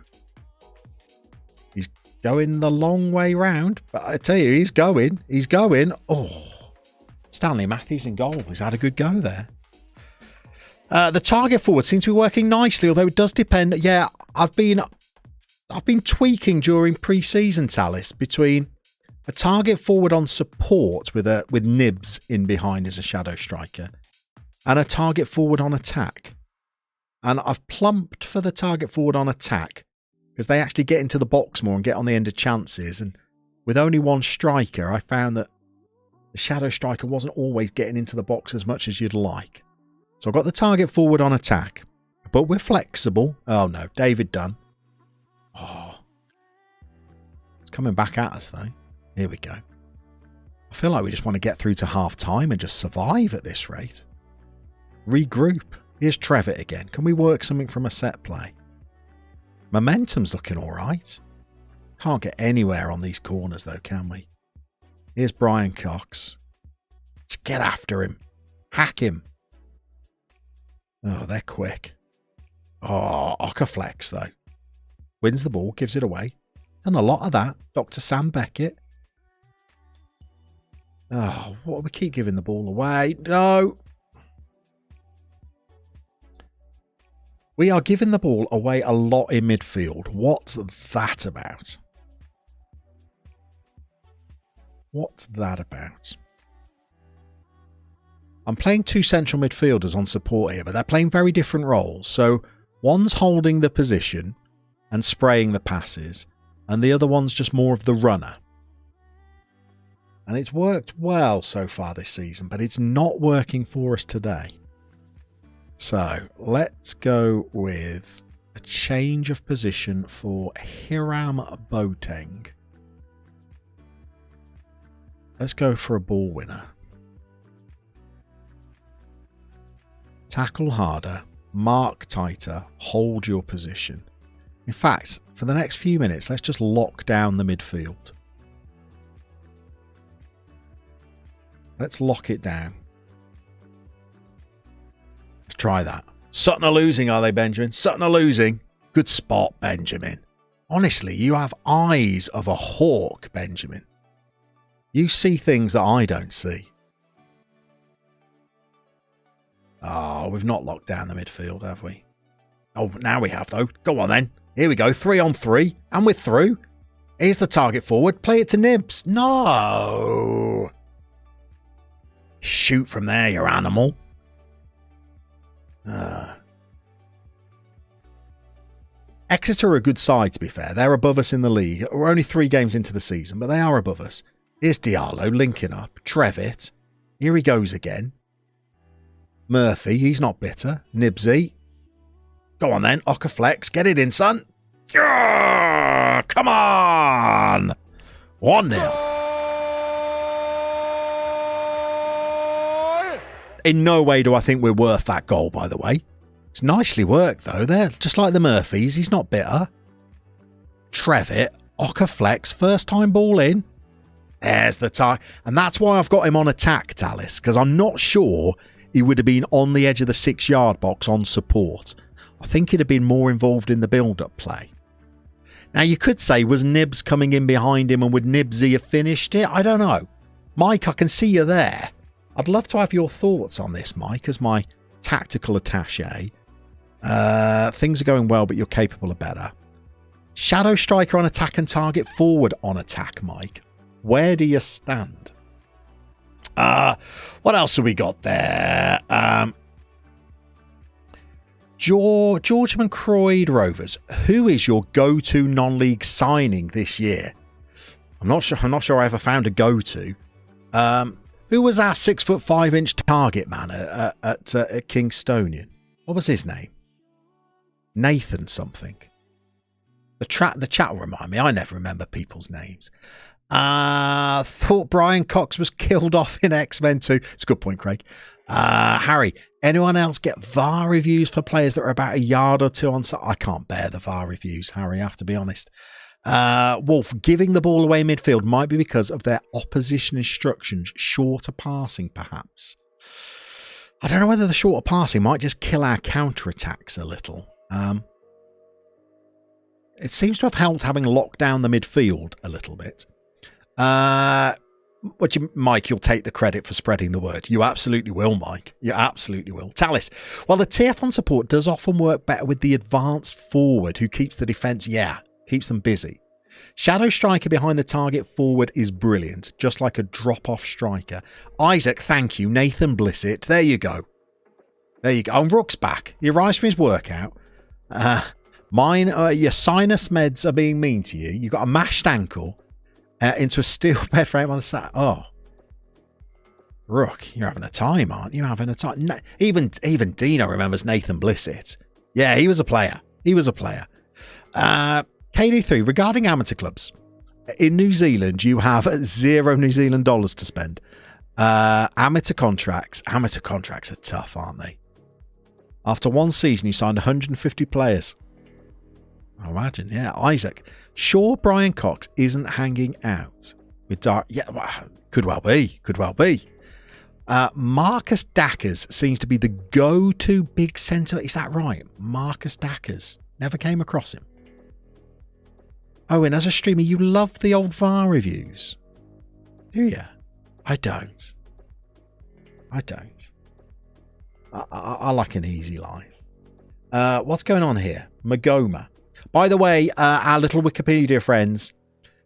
going the long way round. But I tell you, he's going. He's going. Oh, Stanley Matthews in goal. He's had a good go there. The target forward seems to be working nicely, although it does depend. Yeah, I've been tweaking during pre-season, Talis, between a target forward on support with Nibs in behind as a shadow striker and a target forward on attack. And I've plumped for the target forward on attack because they actually get into the box more and get on the end of chances. And with only one striker, I found that the shadow striker wasn't always getting into the box as much as you'd like. So I've got the target forward on attack, but we're flexible. Oh no, David Dunn. Oh, it's coming back at us though. Here we go. I feel like we just want to get through to half time and just survive at this rate. Regroup. Here's Trevitt again. Can we work something from a set play? Momentum's looking all right. Can't get anywhere on these corners though, can we? Here's Brian Cox. Let's get after him. Hack him. Oh, they're quick. Oh, Ockerflex though. Wins the ball, gives it away. And a lot of that. Dr. Sam Beckett. Oh, what we keep giving the ball away. No. We are giving the ball away a lot in midfield. What's that about? What's that about? I'm playing two central midfielders on support here, but they're playing very different roles. So one's holding the position and spraying the passes, and the other one's just more of the runner. And it's worked well so far this season, but it's not working for us today. So let's go with a change of position for Hiram Boateng. Let's go for a ball winner. Tackle harder, mark tighter, hold your position. In fact, for the next few minutes, let's just lock down the midfield. Let's lock it down. Let's try that. Sutton are losing, are they, Benjamin? Sutton are losing. Good spot, Benjamin. Honestly, you have eyes of a hawk, Benjamin. You see things that I don't see. Oh, we've not locked down the midfield, have we? Oh, now we have, though. Go on, then. Here we go. 3 on 3. And we're through. Here's the target forward. Play it to Nibs. No. Shoot from there, you animal. Exeter are a good side, to be fair. They're above us in the league. We're only 3 games into the season, but they are above us. Here's Diallo linking up. Trevitt. Here he goes again. Murphy, he's not bitter. Nibsy. Go on then, Ockerflex. Get it in, son. Yeah! Come on! 1-0. In no way do I think we're worth that goal, by the way. It's nicely worked, though. There, just like the Murphys. He's not bitter. Trevitt, Ockerflex, first time ball in. There's the tie. And that's why I've got him on attack, Talis, because I'm not sure he would have been on the edge of the 6-yard box on support. I think he'd have been more involved in the build-up play. Now, you could say, was Nibs coming in behind him and would Nibsy have finished it? I don't know. Mike, I can see you there. I'd love to have your thoughts on this, Mike, as my tactical attaché. Things are going well, but you're capable of better. Shadow striker on attack and target forward on attack, Mike. Where do you stand? What else have we got there? Georgeman Croyd Rovers. Who is your go-to non-league signing this year? I'm not sure I ever found a go-to. Who was our 6'5" target man at Kingstonian? What was his name? Nathan something. The chat will remind me. I never remember people's names. Thought Brian Cox was killed off in X-Men 2. It's a good point, Craig. Harry, anyone else get VAR reviews for players that are about a yard or two on side? I can't bear the VAR reviews, Harry, I have to be honest. Wolf, giving the ball away midfield might be because of their opposition instructions. Shorter passing, perhaps. I don't know whether the shorter passing might just kill our counter-attacks a little. It seems to have helped having locked down the midfield a little bit. Mike, you'll take the credit for spreading the word. You absolutely will, Mike. You absolutely will. Talis, well, the TF1 support does often work better with the advanced forward who keeps the defence, keeps them busy. Shadow striker behind the target forward is brilliant, just like a drop-off striker. Isaac, thank you. Nathan Blissett, there you go. There you go. And Rook's back. He arrives from his workout. Your sinus meds are being mean to you. You've got a mashed ankle into a steel bed frame on a Saturday. Oh. Rook, you're having a time, aren't you? Having a time. No, even Dino remembers Nathan Blissett. Yeah, he was a player. KD3, regarding amateur clubs, in New Zealand, you have $0 New Zealand dollars to spend. Amateur contracts are tough, aren't they? After one season, you signed 150 players. I imagine, yeah. Isaac, sure Brian Cox isn't hanging out with Dar. Yeah, well, could well be. Marcus Dackers seems to be the go-to big centre. Is that right? Marcus Dackers. Never came across him. Owen, as a streamer, you love the old VAR reviews. Do you? I don't. I like an easy life. What's going on here? Magoma. By the way, our little Wikipedia friends,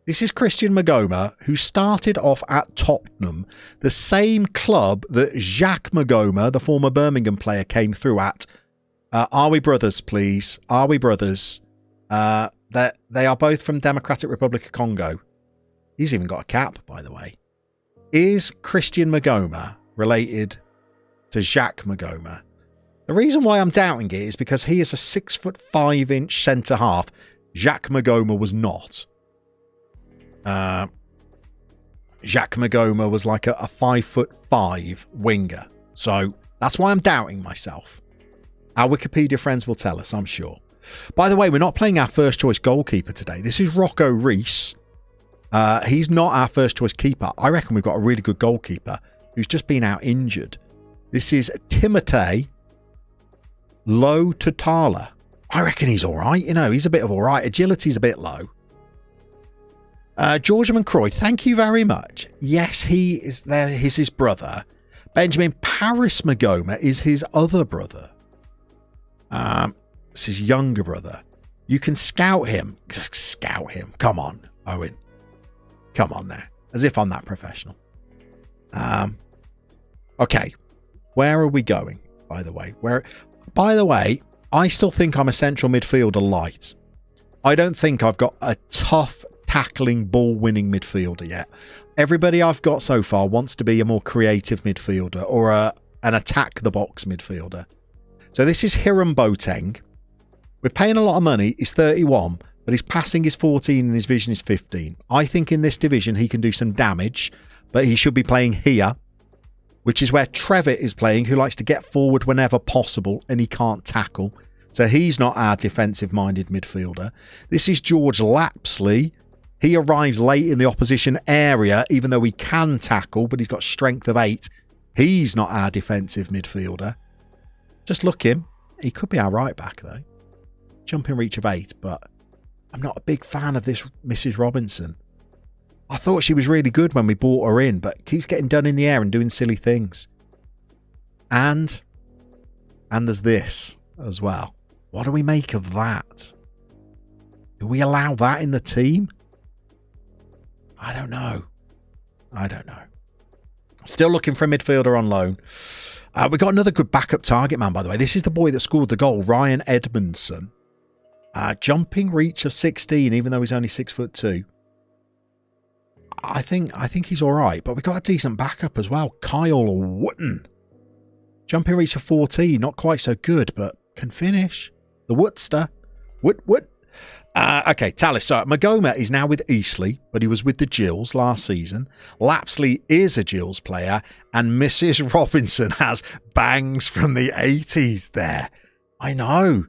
this is Christian Magoma, who started off at Tottenham, the same club that Jacques Magoma, the former Birmingham player, came through at. Are we brothers, please? Are we brothers? They are both from Democratic Republic of Congo. He's even got a cap, by the way. Is Christian Magoma related to Jacques Magoma? The reason why I'm doubting it is because he is a 6'5" centre half. Jacques Magoma was not. Jacques Magoma was like a 5'5" winger. So that's why I'm doubting myself. Our Wikipedia friends will tell us, I'm sure. By the way, we're not playing our first choice goalkeeper today. This is Rocco Reese. He's not our first choice keeper. I reckon we've got a really good goalkeeper who's just been out injured. This is Timothée Lo-Tutala. I reckon he's all right. He's a bit of all right. Agility's a bit low. George Croy, thank you very much. Yes, he is there. He's his brother. Benjamin Paris Magoma is his other brother. It's his younger brother. You can scout him. Scout him. Come on, Owen. Come on there. As if I'm that professional. Okay. Where are we going, by the way? By the way, I still think I'm a central midfielder light. I don't think I've got a tough tackling ball-winning midfielder yet. Everybody I've got so far wants to be a more creative midfielder or an attack-the-box midfielder. So this is Hiram Boateng. We're paying a lot of money. He's 31, but his passing is 14 and his vision is 15. I think in this division he can do some damage, but he should be playing here, which is where Trevitt is playing, who likes to get forward whenever possible, and he can't tackle. So he's not our defensive-minded midfielder. This is George Lapsley. He arrives late in the opposition area, even though he can tackle, but he's got strength of 8. He's not our defensive midfielder. Just look him. He could be our right back, though. Jumping reach of 8, but I'm not a big fan of this Mrs. Robinson. I thought she was really good when we brought her in, but keeps getting done in the air and doing silly things. And there's this as well. What do we make of that? Do we allow that in the team? I don't know. Still looking for a midfielder on loan. We got another good backup target man, by the way. This is the boy that scored the goal, Ryan Edmondson. Jumping reach of 16, even though he's only 6'2". I think he's all right, but we got a decent backup as well. Kyle Wooten. Jumping reach of 14, not quite so good, but can finish. The Woodster. Wood. Okay, Talis. So Magoma is now with Eastleigh, but he was with the Gills last season. Lapsley is a Gills player, and Mrs. Robinson has bangs from the 80s there. I know.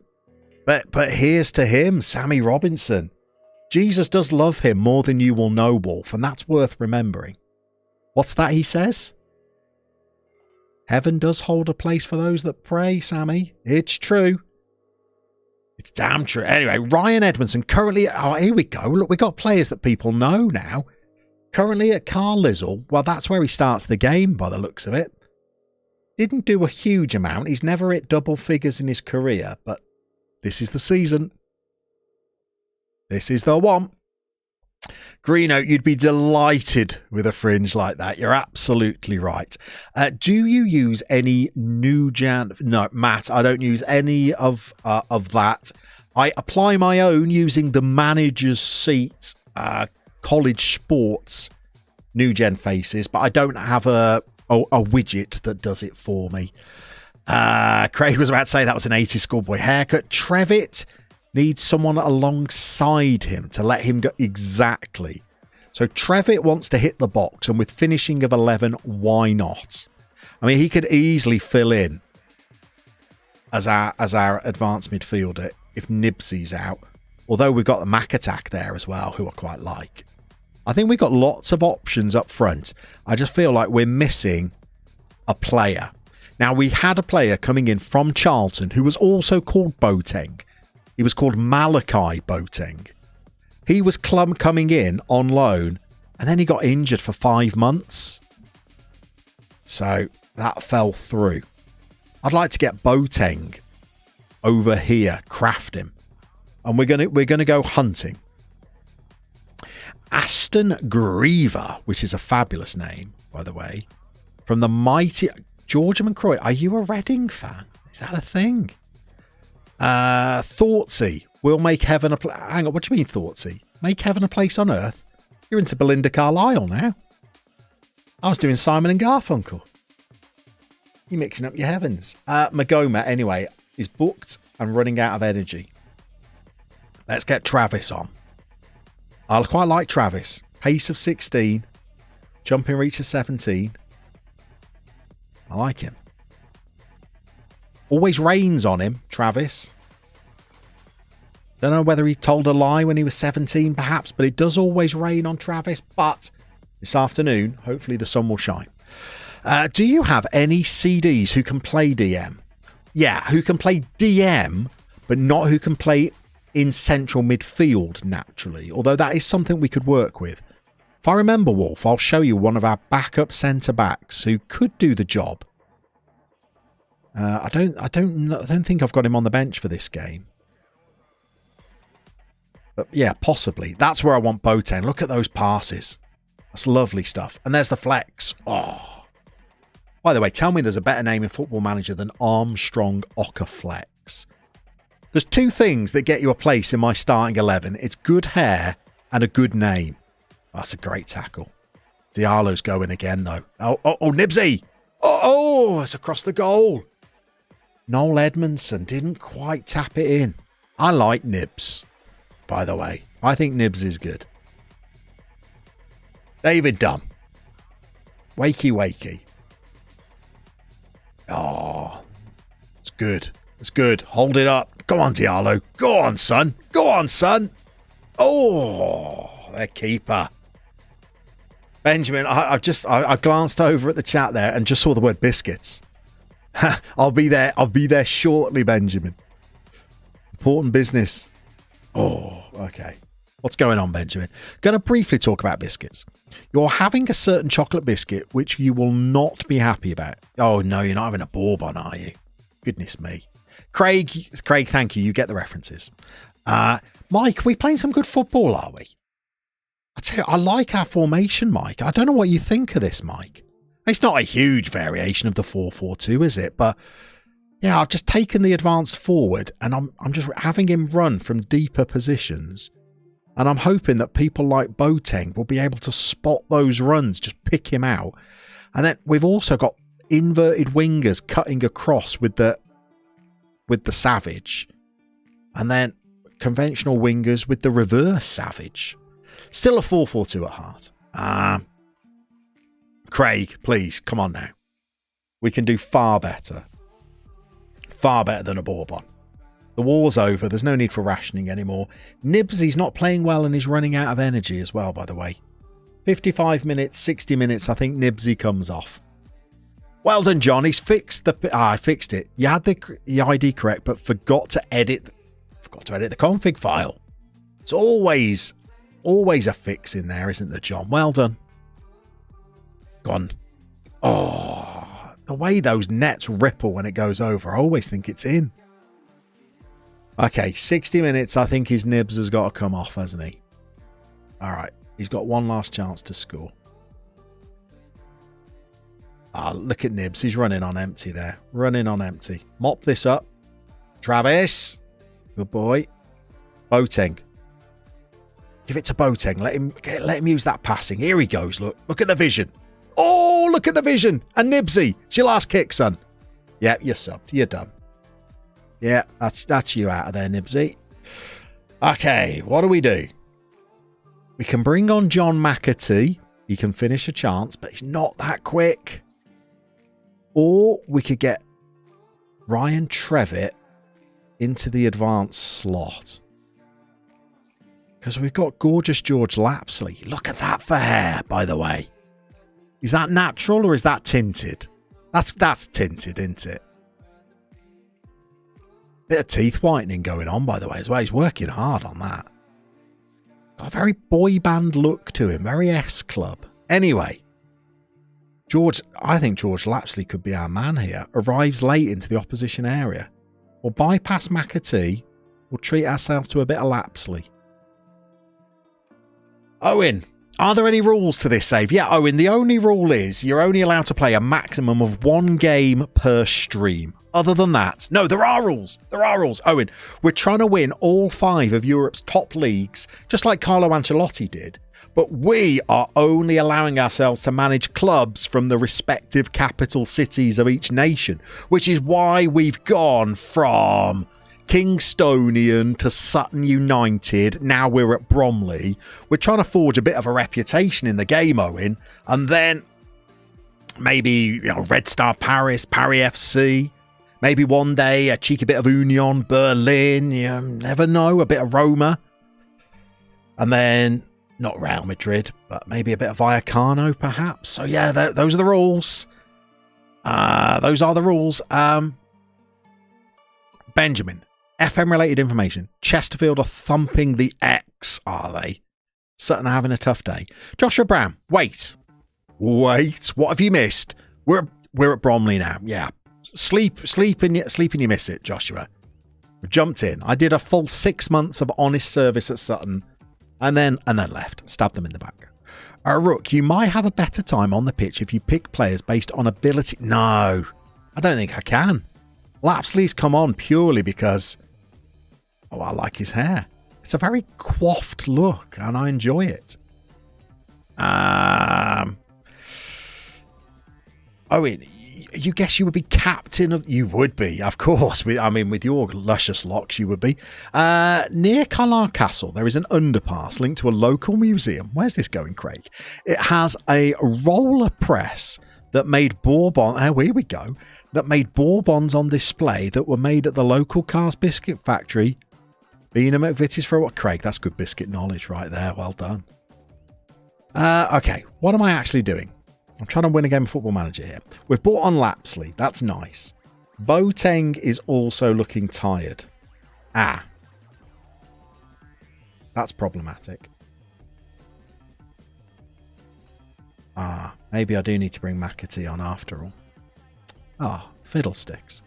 But here's to him, Sammy Robinson. Jesus does love him more than you will know, Wolf, and that's worth remembering. What's that he says? Heaven does hold a place for those that pray, Sammy. It's true. It's damn true. Anyway, Ryan Edmondson currently... Oh, here we go. Look, we got players that people know now. Currently at Carlisle. Well, that's where he starts the game by the looks of it. Didn't do a huge amount. He's never hit double figures in his career, but this is the season. This is the one. Greeno, you'd be delighted with a fringe like that. You're absolutely right. Do you use any Nujan? No, Matt, I don't use any of that. I apply my own using the manager's seat college sports Nugen faces, but I don't have a widget that does it for me. Craig was about to say that was an 80s schoolboy haircut. Trevitt needs someone alongside him to let him go. Exactly. So Trevitt wants to hit the box, and with finishing of 11, why not? I mean, he could easily fill in as our advanced midfielder if Nibsy's out. Although we've got the Mac attack there as well, who I quite like. I think we've got lots of options up front. I just feel like we're missing a player. Now, we had a player coming in from Charlton who was also called Boateng. He was called Malachi Boateng. He was coming in on loan, and then he got injured for 5 months. So that fell through. I'd like to get Boateng over here, craft him, and we're gonna go hunting. Aston Griever, which is a fabulous name, by the way, from the mighty George McCroy. Are you a Reading fan? Is that a thing? Thoughtsy will make heaven a place. Hang on, what do you mean, Thoughtsy? Make heaven a place on earth? You're into Belinda Carlisle now. I was doing Simon and Garfunkel. You're mixing up your heavens. Magoma, anyway, is booked and running out of energy. Let's get Travis on. I quite like Travis. Pace of 16. Jumping reach of 17. I like him. Always rains on him, Travis. Don't know whether he told a lie when he was 17, perhaps, but it does always rain on Travis. But this afternoon, hopefully the sun will shine. Do you have any CDs who can play DM? Yeah, who can play DM, but not who can play in central midfield naturally, although that is something we could work with. If I remember, Wolf, I'll show you one of our backup centre-backs who could do the job. I don't think I've got him on the bench for this game. But yeah, possibly. That's where I want Boateng. Look at those passes. That's lovely stuff. And there's the flex. Oh. By the way, tell me there's a better name in Football Manager than Armstrong Ockerflex. There's two things that get you a place in my starting 11. It's good hair and a good name. That's a great tackle. Diallo's going again, though. Oh, Nibsy. Oh, it's across the goal. Noel Edmondson didn't quite tap it in. I like Nibs, by the way. I think Nibs is good. David Dunn. Wakey. Oh, it's good. It's good. Hold it up. Go on, Diallo. Go on, son. Go on, son. Oh, their keeper. Benjamin, I glanced over at the chat there and just saw the word biscuits. I'll be there shortly, Benjamin. Important business. Oh, okay. What's going on, Benjamin? Going to briefly talk about biscuits. You're having a certain chocolate biscuit which you will not be happy about. Oh, no, you're not having a Bourbon, are you? Goodness me. Craig, thank you. You get the references. Mike, we playing some good football, are we? I tell you, I like our formation, Mike. I don't know what you think of this, Mike. It's not a huge variation of the 4-4-2, is it? But yeah, I've just taken the advanced forward and I'm just having him run from deeper positions. And I'm hoping that people like Boateng will be able to spot those runs, just pick him out. And then we've also got inverted wingers cutting across with the Savage. And then conventional wingers with the reverse Savage. Still a 4-4-2 at heart. Craig, please, come on now. We can do far better. Far better than a Bourbon. The war's over. There's no need for rationing anymore. Nibsy's not playing well and he's running out of energy as well, by the way. 55 minutes, 60 minutes, I think Nibsy comes off. Well done, John. He's fixed I fixed it. You had the ID correct, but forgot to edit forgot to edit the config file. It's always a fix in there, isn't there, John? Well done. Gone. Oh, the way those nets ripple when it goes over, I always think it's in. Okay, 60 minutes. I think his nibs has got to come off, hasn't he? All right. He's got one last chance to score. Ah, look at Nibs. He's running on empty there. Running on empty. Mop this up. Travis. Good boy. Boateng. Give it to Boateng. Let him use that passing. Here he goes. Look at the vision. Oh, look at the vision. And Nibsy. It's your last kick, son. Yeah, you're subbed. You're done. Yeah, that's you out of there, Nibsy. Okay, what do? We can bring on John McAtee. He can finish a chance, but he's not that quick. Or we could get Ryan Trevitt into the advanced slot. Because we've got gorgeous George Lapsley. Look at that for hair, by the way. Is that natural or is that tinted? That's tinted, isn't it? Bit of teeth whitening going on, by the way, as well. He's working hard on that. Got a very boy band look to him. Very S-Club. Anyway. I think George Lapsley could be our man here. Arrives late into the opposition area. We'll bypass McAtee. We'll treat ourselves to a bit of Lapsley. Owen, are there any rules to this save? Yeah, Owen, the only rule is you're only allowed to play a maximum of 1 game per stream. Other than that, no, there are rules. There are rules. Owen, we're trying to win all 5 of Europe's top leagues, just like Carlo Ancelotti did. But we are only allowing ourselves to manage clubs from the respective capital cities of each nation, which is why we've gone from Kingstonian to Sutton United. Now we're at Bromley. We're trying to forge a bit of a reputation in the game, Owen. And then maybe, Red Star Paris, Paris FC. Maybe one day a cheeky bit of Union, Berlin. You never know. A bit of Roma. And then not Real Madrid, but maybe a bit of Vallecano, perhaps. So yeah, those are the rules. Those are the rules. Benjamin, FM-related information. Chesterfield are thumping the X, are they? Sutton are having a tough day. Joshua Brown, wait. What have you missed? We're at Bromley now. Yeah, sleep and you miss it, Joshua. We've jumped in. I did a full 6 months of honest service at Sutton. And then left. Stabbed them in the back. Rook, you might have a better time on the pitch if you pick players based on ability. No, I don't think I can. Lapsley's come on purely because, I like his hair. It's a very coiffed look and I enjoy it. Owen, you guess you would be captain of... You would be, of course. With your luscious locks, you would be. Near Carlisle Castle, there is an underpass linked to a local museum. Where's this going, Craig? It has a roller press that made Bourbon... Oh, here we go. That made Bourbons on display that were made at the local Cars Biscuit Factory. Beena McVitie's for what? Craig, that's good biscuit knowledge right there. Well done. Okay, what am I actually doing? I'm trying to win a game of Football Manager here. We've bought on Lapsley. That's nice. Boateng is also looking tired. That's problematic. Maybe I do need to bring McAtee on after all. Fiddlesticks.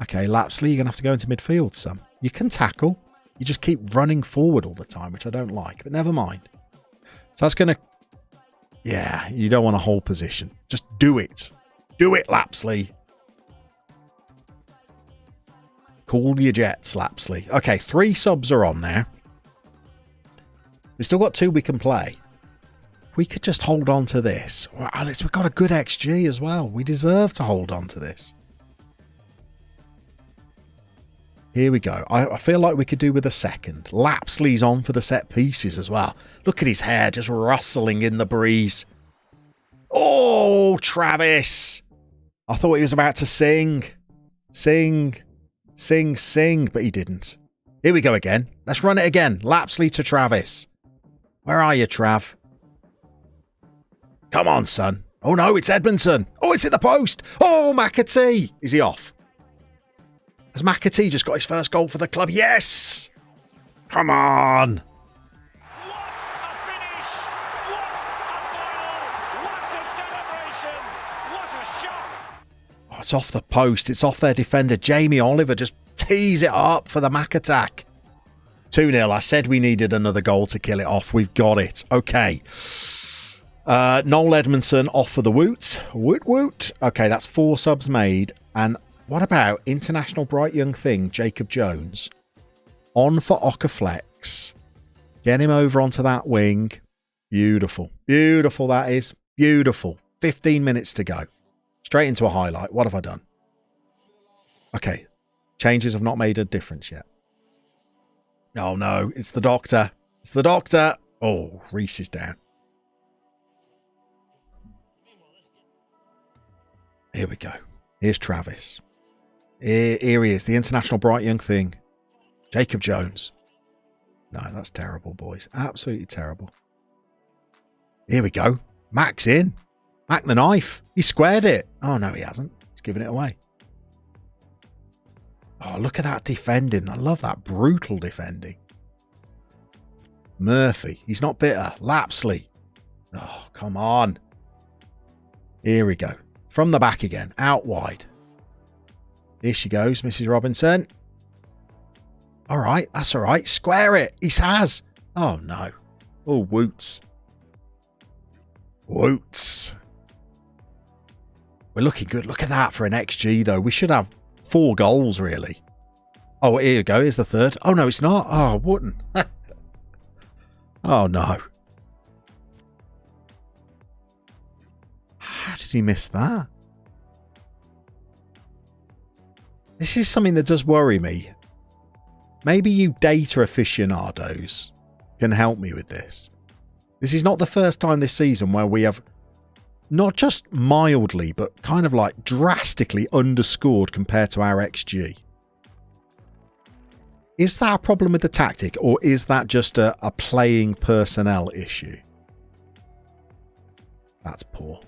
Okay, Lapsley, you're going to have to go into midfield, son. You can tackle. You just keep running forward all the time, which I don't like. But never mind. So that's going to... Yeah, you don't want to hold position. Just do it. Do it, Lapsley. Call your jets, Lapsley. Okay, 3 subs are on there. We've still got 2 we can play. We could just hold on to this. Well, Alex, we've got a good XG as well. We deserve to hold on to this. Here we go. I feel like we could do with a second. Lapsley's on for the set pieces as well. Look at his hair just rustling in the breeze. Oh, Travis. I thought he was about to sing. Sing, but he didn't. Here we go again. Let's run it again. Lapsley to Travis. Where are you, Trav? Come on, son. Oh, no, it's Edmondson. Oh, it's at the post. Oh, McAtee. Is he off? Has McAtee just got his first goal for the club? Yes! Come on! What a finish! What a goal! What a celebration! What a shot! Oh, it's off the post. It's off their defender. Jamie Oliver just tees it up for the Mac attack. 2-0. I said we needed another goal to kill it off. We've got it. Okay. Noel Edmondson off for the Woot. Woot woot. Okay, that's 4 subs made. And what about international bright young thing, Jacob Jones? On for Okaflex. Get him over onto that wing. Beautiful. Beautiful that is. Beautiful. 15 minutes to go. Straight into a highlight. What have I done? Okay. Changes have not made a difference yet. No, no. It's the doctor. It's the doctor. Oh, Reese is down. Here we go. Here's Travis. Here he is. The international bright young thing. Jacob Jones. No, that's terrible, boys. Absolutely terrible. Here we go. Mac's in. Mac the knife. He squared it. Oh, no, he hasn't. He's giving it away. Oh, look at that defending. I love that brutal defending. Murphy. He's not bitter. Lapsley. Oh, come on. Here we go. From the back again. Out wide. Here she goes, Mrs. Robinson. All right. That's all right. Square it. He has. Oh, no. Oh, Woots. Woots. We're looking good. Look at that for an XG, though. We should have 4 goals, really. Oh, here you go. Here's the third. Oh, no, it's not. Oh, Wooten. Oh, no. How did he miss that? This is something that does worry me. Maybe you data aficionados can help me with this. This is not the first time this season where we have not just mildly, but kind of like drastically underscored compared to our XG. Is that a problem with the tactic, or is that just a playing personnel issue? That's poor.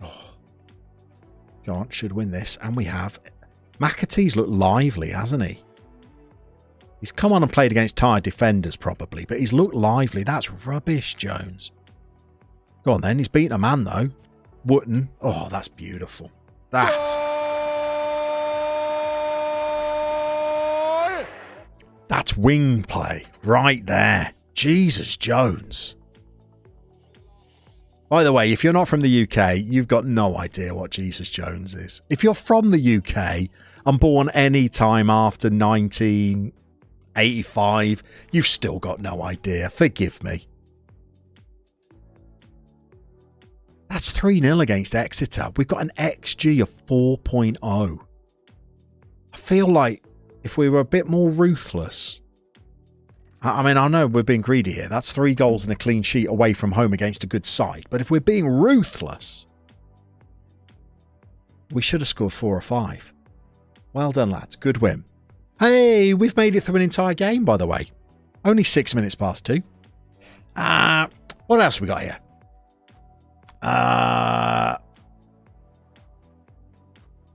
Oh. John should win this, and we have. McAtee's looked lively, hasn't he? He's come on and played against tired defenders probably, but he's looked lively. That's rubbish, Jones. Go on then, he's beaten a man though. Wooten. Oh, that's beautiful. That's wing play right there. Jesus, Jones. By the way, if you're not from the UK, you've got no idea what Jesus Jones is. If you're from the UK and born any time after 1985, you've still got no idea. Forgive me. That's 3-0 against Exeter. We've got an XG of 4.0. I feel like if we were a bit more ruthless... I mean, I know we're being greedy here. That's 3 goals and a clean sheet away from home against a good side. But if we're being ruthless, we should have scored 4 or 5. Well done, lads. Good win. Hey, we've made it through an entire game, by the way. Only 6 minutes past 2. What else have we got here?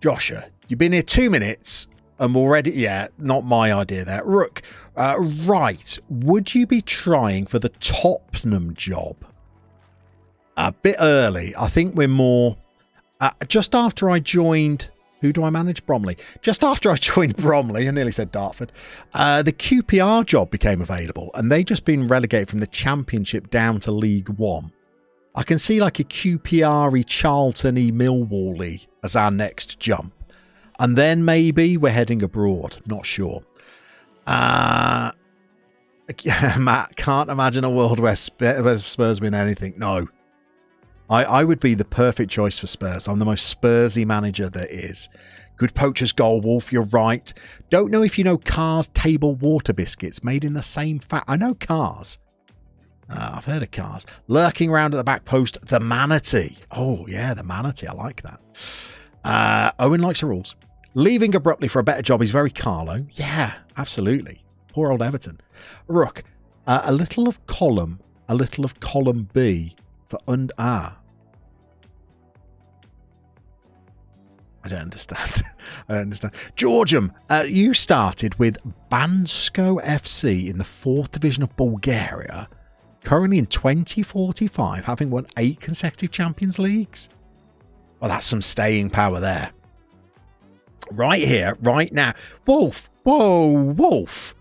Joshua, you've been here 2 minutes and already... Yeah, not my idea there. Rook, right. Would you be trying for the Tottenham job? A bit early. I think we're more... just after I joined... Who do I manage? Bromley. Just after I joined Bromley, I nearly said Dartford, the QPR job became available, and they've just been relegated from the Championship down to League One. I can see like a QPR-y, Charlton-y, Millwall-y as our next jump. And then maybe we're heading abroad. Not sure. Matt, can't imagine a world where Spurs win anything. No. I would be the perfect choice for Spurs. I'm the most Spursy manager there is. Good poacher's goal, Wolf, you're right. Don't know if you know Carr's table water biscuits made in the same fat. I know Carr's. I've heard of Carr's. Lurking around at the back post, the Manatee. Oh, yeah, the Manatee. I like that. Owen likes the rules. Leaving abruptly for a better job is very Carlo. Yeah, absolutely. Poor old Everton. Rook, a little of column B for I don't understand. I don't understand. Georgium, you started with Bansko FC in the 4th Division of Bulgaria, currently in 2045, having won 8 consecutive Champions Leagues. Well, that's some staying power there. Right here, right now. Wolf, whoa, Wolf.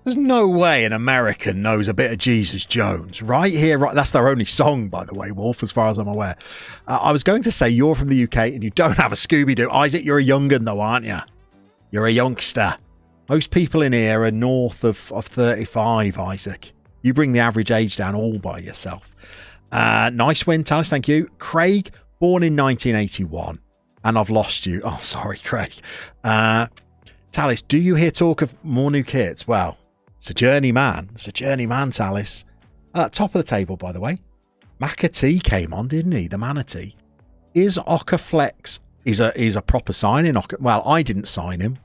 There's no way an American knows a bit of Jesus Jones. Right here, right. That's their only song, by the way, Wolf, as far as I'm aware. I was going to say you're from the UK and you don't have a Scooby-Doo. Isaac, you're a young'un though, aren't you? You're a youngster. Most people in here are north of 35, Isaac. You bring the average age down all by yourself. Nice win, Talis, thank you. Craig, born in 1981. And I've lost you. Oh, sorry, Craig. Talis, do you hear talk of more new kits? Well, it's a journey man. It's a journey man, Talis. Top of the table, by the way. McAtee came on, didn't he? The Manatee. Is Okaflex is a proper signing? Well, I didn't sign him.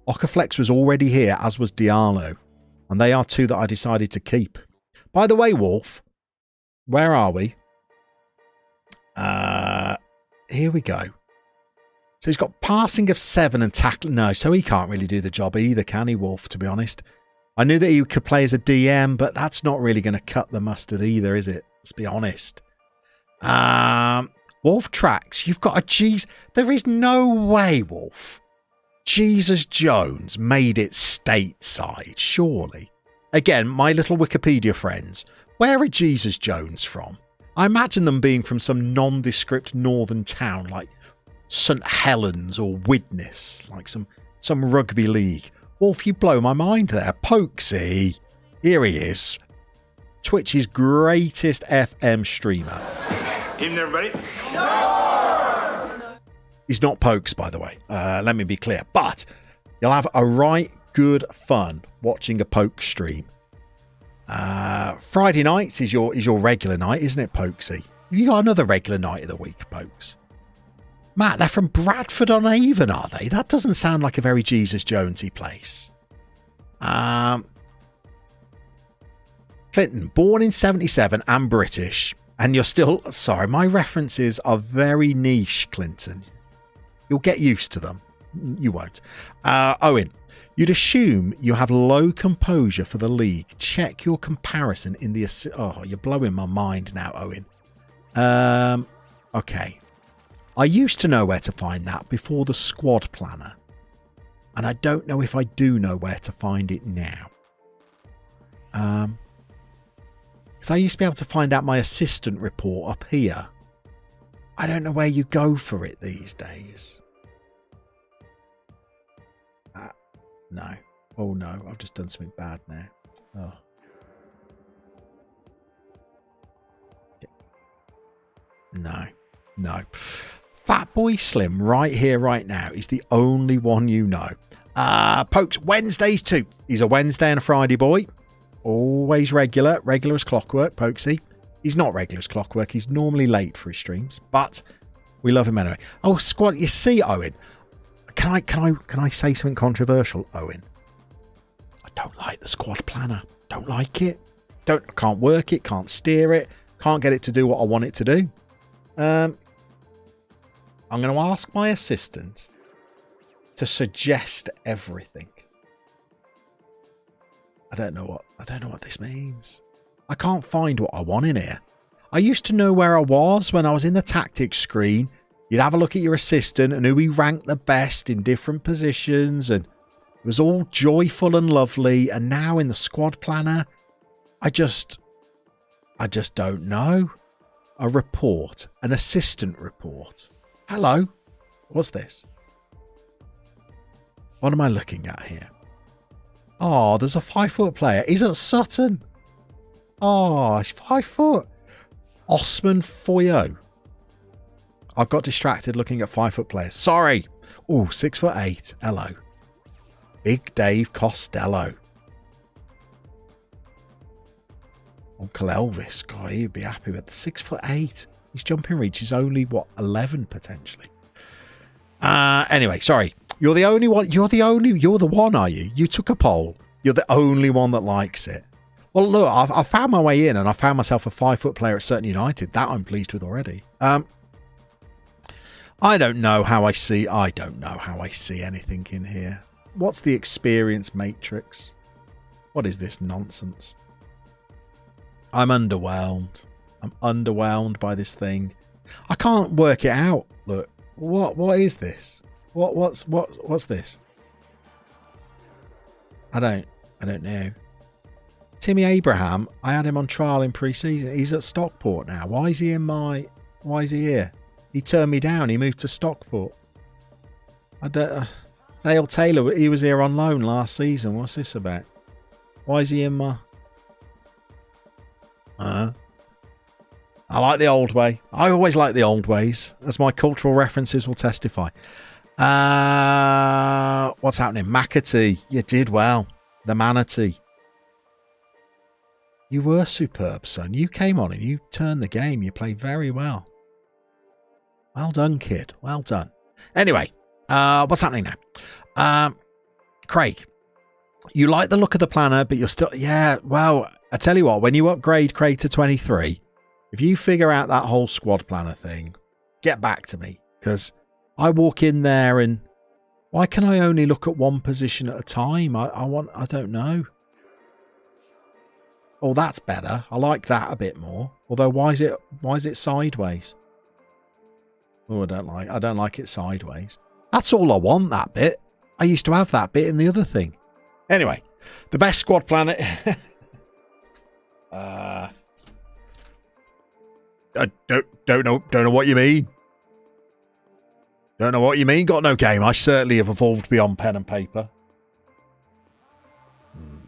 Okaflex was already here, as was Diallo. And they are two that I decided to keep. By the way, Wolf, where are we? Here we go. So he's got passing of 7 and tackling. No, so he can't really do the job either, can he, Wolf, to be honest? I knew that he could play as a DM, but that's not really going to cut the mustard either, is it? Let's be honest. Wolf Tracks, you've got a G's. There is no way, Wolf. Jesus Jones made it stateside, surely. Again, my little Wikipedia friends, where are Jesus Jones from? I imagine them being from some nondescript northern town like St Helens or Widnes, like some rugby league. Wolf, you blow my mind there. Pokesy. Here he is. Twitch's greatest FM streamer. Evening, everybody. He's not Pokes, by the way. Let me be clear. But you'll have a right good fun watching a Poke stream. Friday nights is your regular night, isn't it, Pokesy? Have you got another regular night of the week, Pokes? Matt, they're from Bradford on Avon, are they? That doesn't sound like a very Jesus Jonesy place. Clinton, born in 77 and British. And you're still... Sorry, my references are very niche, Clinton. You'll get used to them. You won't. Owen, you'd assume you have low composure for the league. Check your comparison in the... Oh, you're blowing my mind now, Owen. Okay. I used to know where to find that before the squad planner. And I don't know if I do know where to find it now. Because I used to be able to find out my assistant report up here. I don't know where you go for it these days. No. Oh no, I've just done something bad now. Oh. No. Fatboy Slim right here, right now is the only one you know. Pokes, Wednesdays too. He's a Wednesday and a Friday boy. Always regular as clockwork, Pokesy. He's not regular as clockwork. He's normally late for his streams, but we love him anyway. Oh, squad, you see, Owen. Can I say something controversial, Owen? I don't like the squad planner. Don't like it. Can't work it. Can't steer it. Can't get it to do what I want it to do. I'm going to ask my assistant to suggest everything. I don't know what this means. I can't find what I want in here. I used to know where I was when I was in the tactics screen. You'd have a look at your assistant and who he ranked the best in different positions, and it was all joyful and lovely. And now in the squad planner, I just don't know. A report, an assistant report. Hello, what's this? What am I looking at here? Oh, there's a 5-foot player. He's at Sutton. Oh, he's 5 foot. Osman Foyo. I got distracted looking at 5-foot players. Sorry. Oh, 6'8". Hello. Big Dave Costello. Uncle Elvis. God, he'd be happy with the 6'8". His jumping reach is only, 11 potentially. Anyway, sorry. You're the only one. You're the one, are you? You took a poll. You're the only one that likes it. Well, look, I found my way in and I found myself a 5-foot player at Sutton United. That I'm pleased with already. I don't know how I see anything in here. What's the experience matrix? What is this nonsense? I'm underwhelmed. I'm underwhelmed by this thing. I can't work it out. Look, what is this? What's this? I don't know. Timmy Abraham, I had him on trial in pre-season. He's at Stockport now. Why is he here? He turned me down. He moved to Stockport. Dale Taylor, he was here on loan last season. What's this about? Why is he in my... I like the old way. I always like the old ways, as my cultural references will testify. What's happening? McAtee, you did well. The manatee. You were superb, son. You came on and you turned the game. You played very well. Well done, kid. Well done. Anyway, what's happening now? Craig, you like the look of the planner, but you're still... Yeah, well, I tell you what, when you upgrade Craig to 23, if you figure out that whole squad planner thing, get back to me. Because I walk in there and... Why can I only look at one position at a time? I don't know. Oh, that's better. I like that a bit more. Although, why is it sideways? Oh, I don't like it sideways. That's all I want, that bit. I used to have that bit in the other thing. Anyway, the best squad planner. I don't know what you mean. Don't know what you mean. Got no game. I certainly have evolved beyond pen and paper.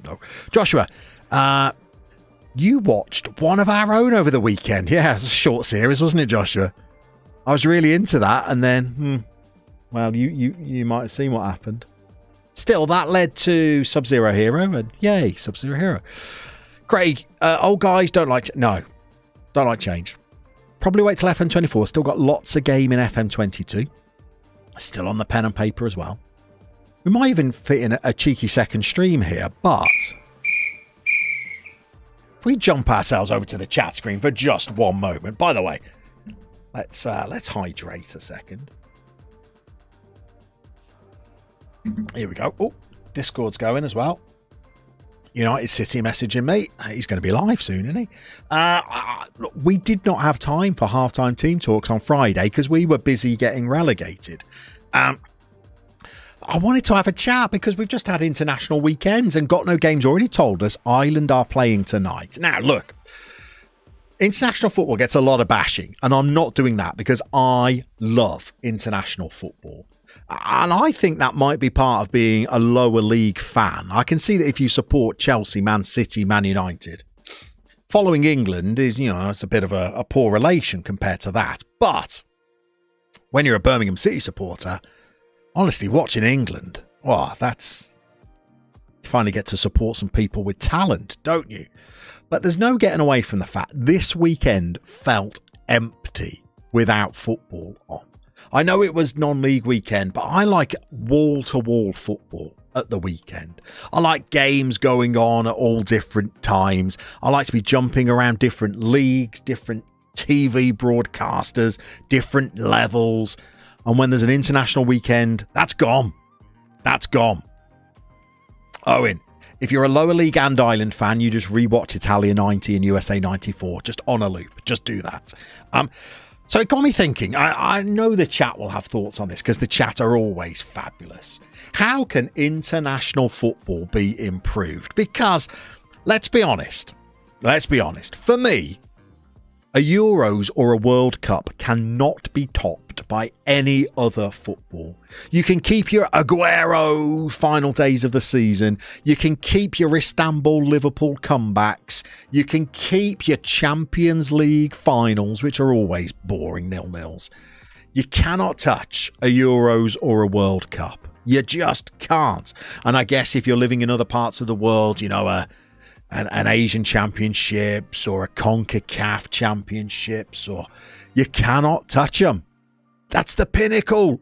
No, Joshua. You watched one of our own over the weekend. Yeah, it's a short series, wasn't it, Joshua? I was really into that, and then, well, you might have seen what happened. Still, that led to Sub-Zero Hero, and yay, Sub-Zero Hero. Craig, old guys don't like change. Probably wait till FM24. Still got lots of game in FM22. Still on the pen and paper as well. We might even fit in a cheeky second stream here, but... If we jump ourselves over to the chat screen for just one moment. By the way, let's hydrate a second. Here we go. Oh, Discord's going as well. United City messaging me. He's going to be live soon, isn't he? Look, we did not have time for halftime team talks on Friday because we were busy getting relegated. I wanted to have a chat because we've just had international weekends and Got No Games already told us Ireland are playing tonight. Now, look, international football gets a lot of bashing, and I'm not doing that because I love international football. And I think that might be part of being a lower league fan. I can see that if you support Chelsea, Man City, Man United, following England is, it's a bit of a poor relation compared to that. But when you're a Birmingham City supporter, honestly, watching England, that's... You finally get to support some people with talent, don't you? But there's no getting away from the fact this weekend felt empty without football on. I know it was non-league weekend, but I like wall-to-wall football at the weekend. I like games going on at all different times. I like to be jumping around different leagues, different TV broadcasters, different levels. And when there's an international weekend, that's gone. That's gone. Owen, if you're a lower league and Ireland fan, you just rewatch Italia 90 and USA 94, just on a loop. Just do that. So it got me thinking. I know the chat will have thoughts on this because the chat are always fabulous. How can international football be improved? Because let's be honest. For me, a Euros or a World Cup cannot be topped by any other football. You can keep your Aguero final days of the season. You can keep your Istanbul Liverpool comebacks. You can keep your Champions League finals, which are always boring 0-0s. You cannot touch a Euros or a World Cup. You just can't. And I guess if you're living in other parts of the world, an Asian Championships or a CONCACAF Championships, or you cannot touch them. That's the pinnacle.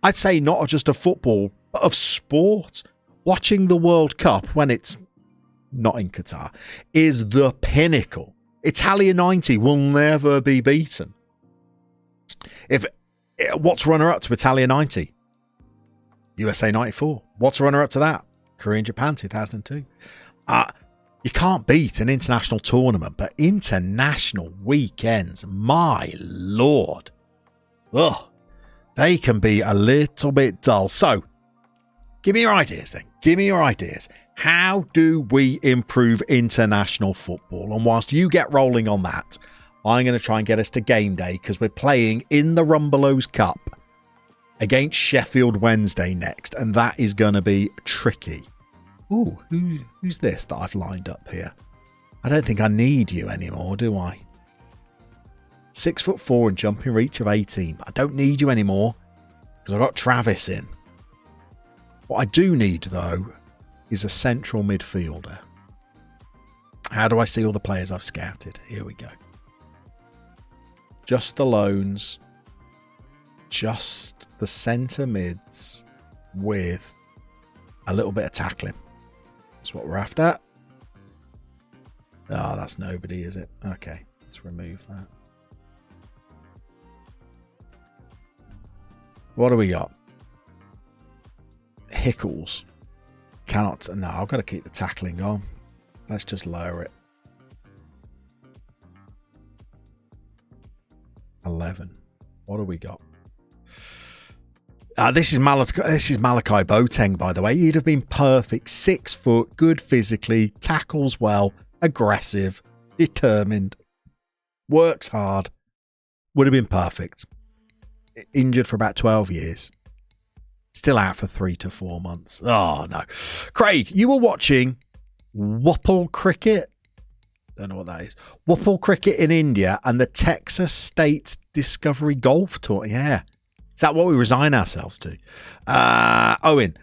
I'd say not just of football, but of sport. Watching the World Cup when it's not in Qatar is the pinnacle. Italia 90 will never be beaten. If What's runner-up to Italia 90? USA 94. What's runner-up to that? Korea and Japan 2002. You can't beat an international tournament, but international weekends, my lord. Ugh. They can be a little bit dull. So, give me your ideas then. Give me your ideas. How do we improve international football? And whilst you get rolling on that, I'm going to try and get us to game day because we're playing in the Rumbelows Cup against Sheffield Wednesday next. And that is going to be tricky. Ooh, who's this that I've lined up here? I don't think I need you anymore, do I? 6'4" and jumping reach of 18. I don't need you anymore because I've got Travis in. What I do need, though, is a central midfielder. How do I see all the players I've scouted? Here we go. Just the loans. Just the centre mids with a little bit of tackling. That's what we're after. Oh, that's nobody, is it? Okay, let's remove that. What do we got? Hickles. Cannot. No, I've got to keep the tackling on. Let's just lower it. 11. What do we got? This is Malachi Boateng, by the way. He'd have been perfect. 6 foot, good physically, tackles well, aggressive, determined, works hard. Would have been perfect. Injured for about 12 years. Still out for 3 to 4 months. Oh, no. Craig, you were watching Whopple cricket. Don't know what that is. Whopple cricket in India and the Texas State Discovery Golf Tour. Yeah. Is that what we resign ourselves to? Owen,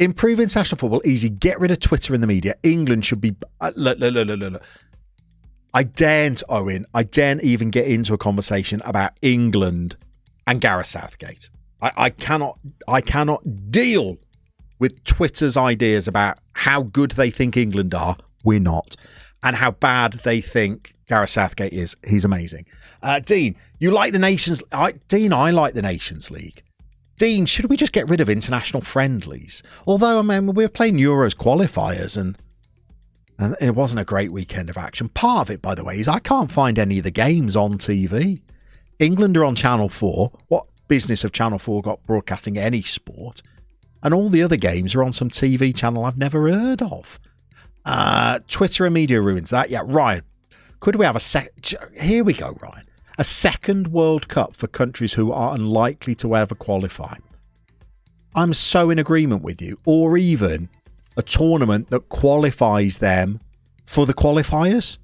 improve international football easy. Get rid of Twitter in the media. England should be... Look. I daren't, Owen. I daren't even get into a conversation about England and Gareth Southgate. I cannot deal with Twitter's ideas about how good they think England are. We're not. And how bad they think Gareth Southgate is. He's amazing. Dean, you like the Nations... Dean, I like the Nations League. Dean, should we just get rid of international friendlies? Although, I mean, we were playing Euros qualifiers and it wasn't a great weekend of action. Part of it, by the way, is I can't find any of the games on TV. England are on Channel 4. What business of Channel 4 got broadcasting any sport? And all the other games are on some TV channel I've never heard of. Twitter and media ruins that. Yeah, Ryan, could we have here we go, Ryan. A second World Cup for countries who are unlikely to ever qualify. I'm so in agreement with you. Or even a tournament that qualifies them for the qualifiers.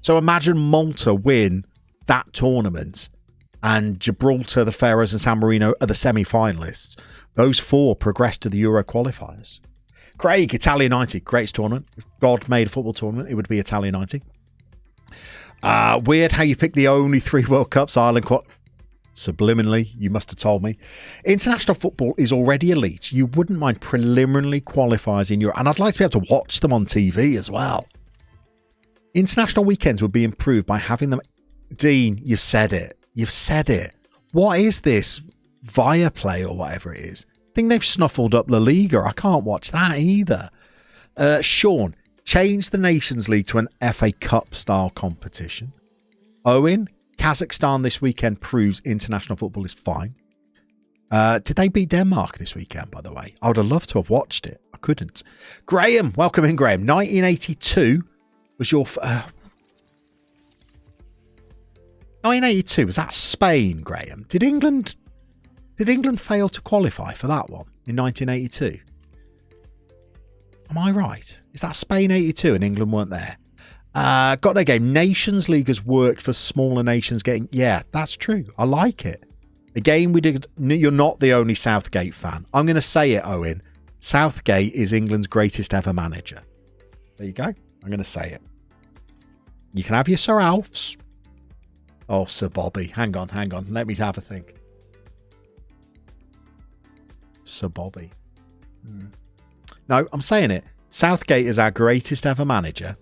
So imagine Malta win that tournament and Gibraltar, the Faroes and San Marino are the semi-finalists. Those 4 progress to the Euro qualifiers. Craig, Italia 90, greatest tournament. If God made a football tournament, it would be Italia 90. Weird how you picked the only 3 World Cups Ireland subliminally, you must have told me. International football is already elite. You wouldn't mind preliminary qualifiers in Europe. And I'd like to be able to watch them on TV as well. International weekends would be improved by having them... Dean, you've said it. You've said it. What is this? Viaplay or whatever it is. I think they've snuffled up La Liga. I can't watch that either. Sean, change the Nations League to an FA Cup style competition. Owen, Kazakhstan this weekend proves international football is fine. Did they beat Denmark this weekend, by the way? I would have loved to have watched it. I couldn't. Graham, welcome in, Graham. 1982 was your... 1982, was that Spain, Graham? Did England fail to qualify for that one in 1982? Am I right? Is that Spain 82 and England weren't there? Got no game. Nations League has worked for smaller nations getting... Yeah, that's true. I like it. Again, we did... You're not the only Southgate fan. I'm going to say it, Owen. Southgate is England's greatest ever manager. There you go. I'm going to say it. You can have your Sir Alfs. Oh, Sir Bobby. Hang on. Let me have a think. Sir Bobby. No, I'm saying it. Southgate is our greatest ever manager.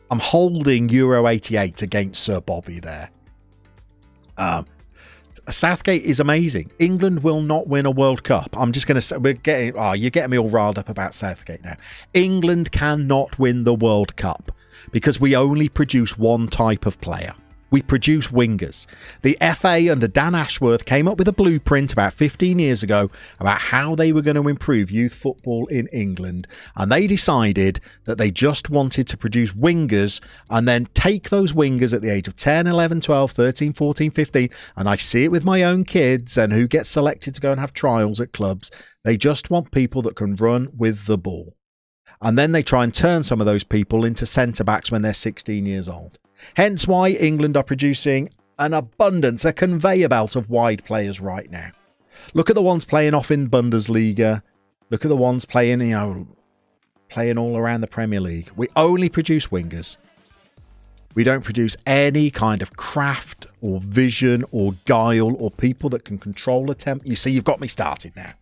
I'm holding Euro 88 against Sir Bobby there. Southgate is amazing. England will not win a World Cup. I'm just going to say, you're getting me all riled up about Southgate now. England cannot win the World Cup because we only produce one type of player. We produce wingers. The FA under Dan Ashworth came up with a blueprint about 15 years ago about how they were going to improve youth football in England. And they decided that they just wanted to produce wingers and then take those wingers at the age of 10, 11, 12, 13, 14, 15. And I see it with my own kids and who gets selected to go and have trials at clubs. They just want people that can run with the ball. And then they try and turn some of those people into centre-backs when they're 16 years old. Hence why England are producing an abundance, a conveyor belt of wide players right now. Look at the ones playing off in Bundesliga. Look at the ones playing, playing all around the Premier League. We only produce wingers. We don't produce any kind of craft or vision or guile or people that can control a tempo. You see, you've got me started now.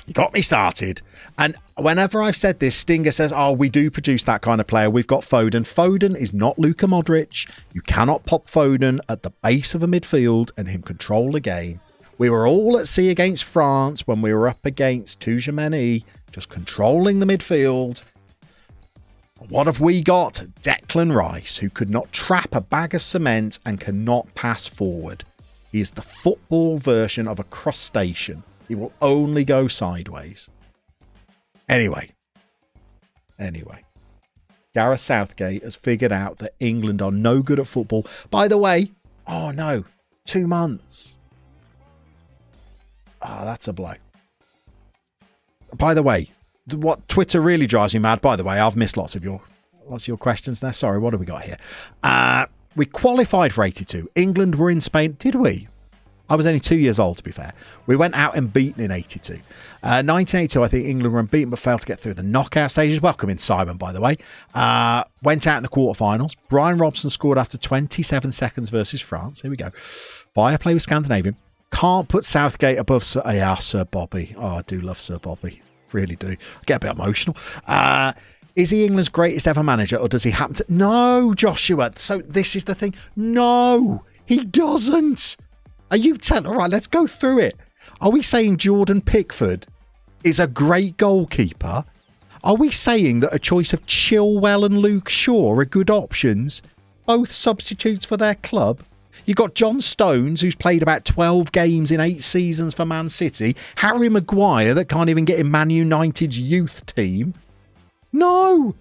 You got me started. And whenever I've said this, Stinger says, oh, we do produce that kind of player. We've got Foden. Foden is not Luka Modric. You cannot pop Foden at the base of a midfield and him control the game. We were all at sea against France when we were up against Tchouaméni, just controlling the midfield. What have we got? Declan Rice, who could not trap a bag of cement and cannot pass forward. He is the football version of a crustacean. He will only go sideways. Anyway. Gareth Southgate has figured out that England are no good at football. By the way, 2 months. That's a blow. By the way, what Twitter really drives me mad, by the way, I've missed lots of your questions now. Sorry, what have we got here? We qualified for 82. England were in Spain. Did we? I was only 2 years old, to be fair. We went out and beaten in 82. 1982, I think England were unbeaten but failed to get through the knockout stages. Welcome in, Simon, by the way. Went out in the quarterfinals. Brian Robson scored after 27 seconds versus France. Here we go. Fire play with Scandinavian. Can't put Southgate above Sir Bobby. Oh, I do love Sir Bobby. Really do. I get a bit emotional. Is he England's greatest ever manager, or does he happen to... No, Joshua. So this is the thing. No, he doesn't. Are you telling... All right, let's go through it. Are we saying Jordan Pickford is a great goalkeeper? Are we saying that a choice of Chilwell and Luke Shaw are good options? Both substitutes for their club? You've got John Stones, who's played about 12 games in 8 seasons for Man City. Harry Maguire, that can't even get in Man United's youth team. No.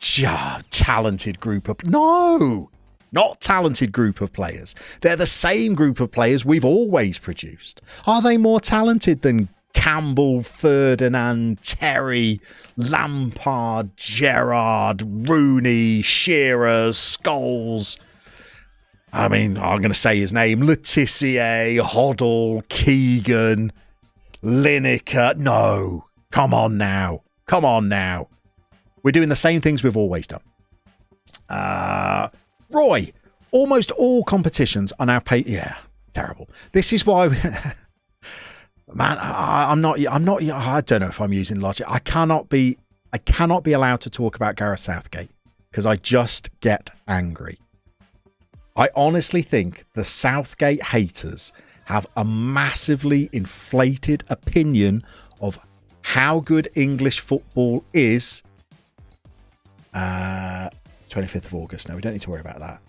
Talented group of... No. Not talented group of players. They're the same group of players we've always produced. Are they more talented than Campbell, Ferdinand, Terry, Lampard, Gerrard, Rooney, Shearer, Scholes? I mean, I'm going to say his name. Letitia, Hoddle, Keegan, Lineker. No. Come on now. We're doing the same things we've always done. Roy, almost all competitions are now paid. Yeah, terrible. This is why, man. I don't know if I'm using logic. I cannot be allowed to talk about Gareth Southgate because I just get angry. I honestly think the Southgate haters have a massively inflated opinion of how good English football is. 25th of August. No, we don't need to worry about that.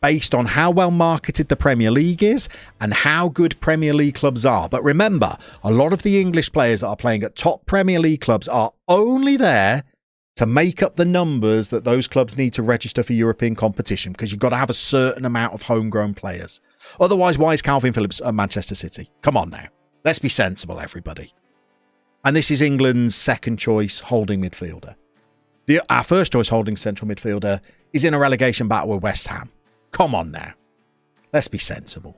Based on how well marketed the Premier League is and how good Premier League clubs are. But remember, a lot of the English players that are playing at top Premier League clubs are only there to make up the numbers that those clubs need to register for European competition, because you've got to have a certain amount of homegrown players. Otherwise, why is Calvin Phillips at Manchester City? Come on now. Let's be sensible, everybody. And this is England's second choice holding midfielder. Our first choice holding central midfielder is in a relegation battle with West Ham. Come on now. Let's be sensible.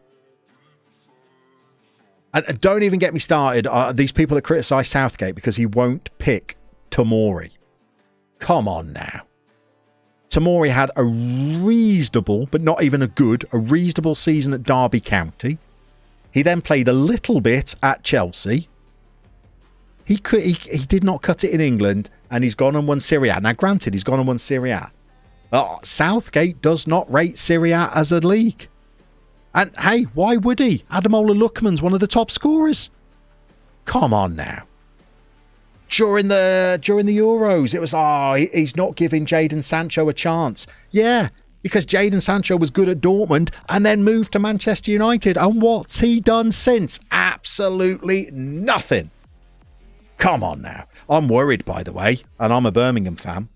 And don't even get me started on these people that criticise Southgate because he won't pick Tomori. Come on now. Tomori had a reasonable, but not even a reasonable season at Derby County. He then played a little bit at Chelsea. He did not cut it in England, and he's gone and won Serie A. Now, granted, he's gone and won Serie A. Southgate does not rate Serie A as a league. And hey, why would he? Ademola Lookman's one of the top scorers. Come on now. During the Euros, it was, he's not giving Jadon Sancho a chance. Yeah, because Jadon Sancho was good at Dortmund and then moved to Manchester United. And what's he done since? Absolutely nothing. Come on now. I'm worried, by the way, and I'm a Birmingham fan.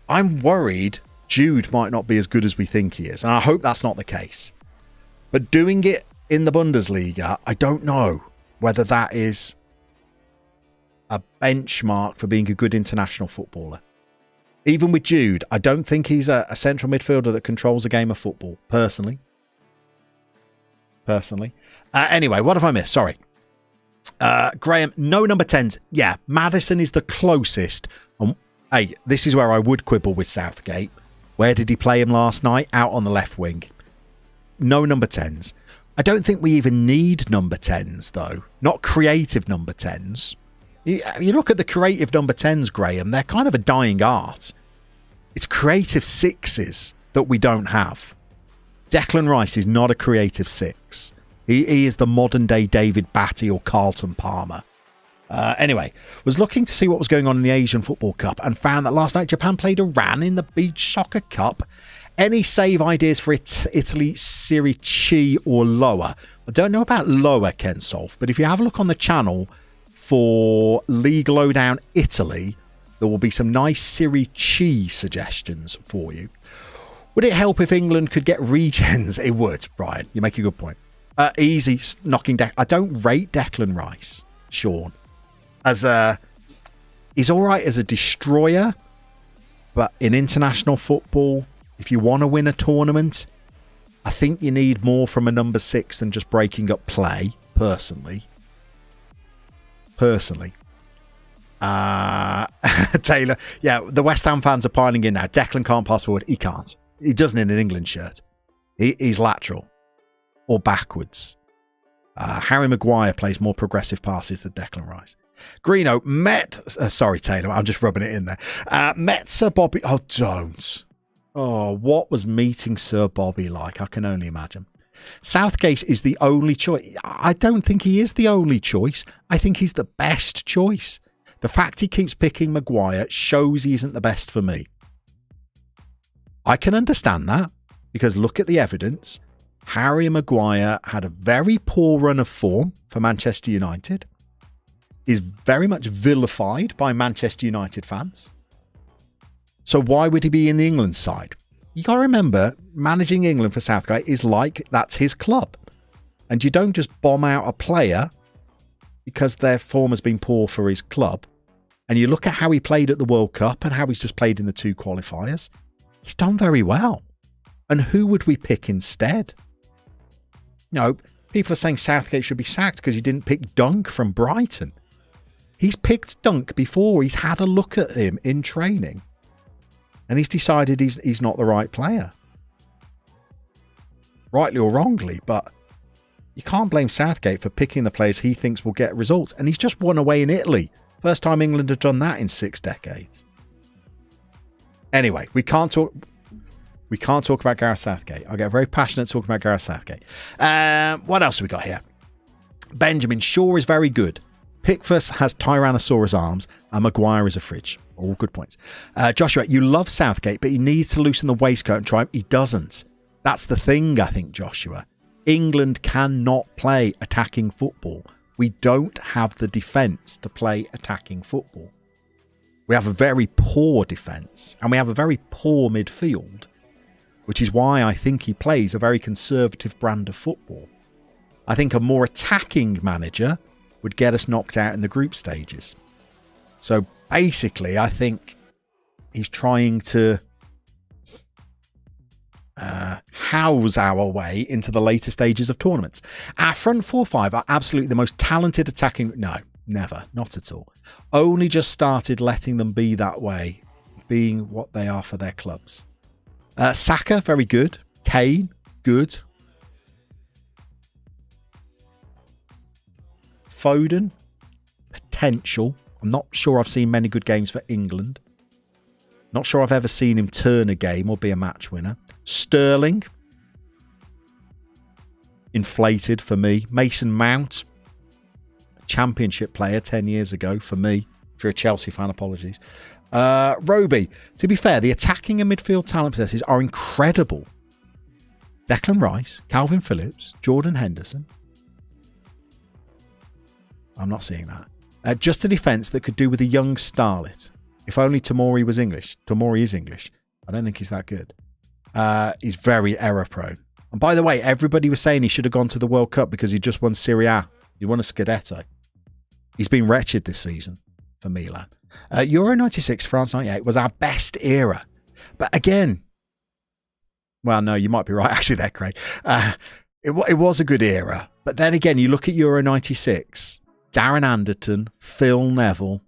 I'm worried Jude might not be as good as we think he is. And I hope that's not the case. But doing it in the Bundesliga, I don't know whether that is a benchmark for being a good international footballer. Even with Jude, I don't think he's a central midfielder that controls a game of football, personally. Anyway, what have I missed? Sorry. Graham, no number 10s. Yeah, Maddison is the closest. Hey, this is where I would quibble with Southgate. Where did he play him last night? Out on the left wing. No number 10s. I don't think we even need number 10s, though. Not creative number 10s. You look at the creative number 10s, Graham, they're kind of a dying art. It's creative 6s that we don't have. Declan Rice is not a creative 6. He is the modern day David Batty or Carlton Palmer. Anyway, was looking to see what was going on in the Asian Football Cup and found that last night Japan played Iran in the Beach Soccer Cup. Any save ideas for Italy, Serie C or lower? I don't know about lower, Ken Solf, but if you have a look on the channel for League Lowdown Italy, there will be some nice Serie C suggestions for you. Would it help if England could get regens? It would, Brian. You make a good point. Easy knocking down. I don't rate Declan Rice, Sean. He's all right as a destroyer, but in international football, if you want to win a tournament, I think you need more from a number 6 than just breaking up play, personally. Taylor, yeah, the West Ham fans are piling in now. Declan can't pass forward. He can't. He doesn't in an England shirt. He's lateral or backwards. Harry Maguire plays more progressive passes than Declan Rice. Greeno sorry, Taylor, I'm just rubbing it in there. Met Sir Bobby. Oh, don't. Oh, what was meeting Sir Bobby like? I can only imagine. Southgate is the only choice. I don't think he is the only choice. I think he's the best choice. The fact he keeps picking Maguire shows he isn't the best for me. I can understand that because look at the evidence. Harry Maguire had a very poor run of form for Manchester United. Is very much vilified by Manchester United fans. So why would he be in the England side? You got to remember, managing England for Southgate is like that's his club. And you don't just bomb out a player because their form has been poor for his club. And you look at how he played at the World Cup and how he's just played in the 2 qualifiers. He's done very well. And who would we pick instead? People are saying Southgate should be sacked because he didn't pick Dunk from Brighton. He's picked Dunk before. He's had a look at him in training. And he's decided he's not the right player. Rightly or wrongly, but you can't blame Southgate for picking the players he thinks will get results. And he's just won away in Italy. First time England have done that in 6 decades. Anyway, we can't talk about Gareth Southgate. I get very passionate talking about Gareth Southgate. What else have we got here? Benjamin Shaw is very good. Pickford has Tyrannosaurus arms and Maguire is a fridge. All good points. Joshua, you love Southgate, but he needs to loosen the waistcoat and try. He doesn't. That's the thing, I think, Joshua. England cannot play attacking football. We don't have the defence to play attacking football. We have a very poor defence and we have a very poor midfield, which is why I think he plays a very conservative brand of football. I think a more attacking manager would get us knocked out in the group stages. So basically, I think he's trying to house our way into the later stages of tournaments. Our front 4-5 are absolutely the most talented attacking... No, never. Not at all. Only just started letting them be that way, being what they are for their clubs. Saka, very good. Kane, good. Foden, potential. I'm not sure I've seen many good games for England. Not sure I've ever seen him turn a game or be a match winner. Sterling, inflated for me. Mason Mount, championship player 10 years ago for me. If you're a Chelsea fan, apologies. Roby, to be fair, the attacking and midfield talent possesses are incredible. Declan Rice, Calvin Phillips, Jordan Henderson. I'm not seeing that. Just a defence that could do with a young starlet. If only Tomori was English. Tomori is English. I don't think he's that good. He's very error prone. And by the way, everybody was saying he should have gone to the World Cup because he just won Serie A. He won a Scudetto. He's been wretched this season for Milan. Euro 96, France 98 was our best era. But again, well, no, you might be right. Actually, they're great. It was a good era. But then again, you look at Euro 96, Darren Anderton, Phil Neville.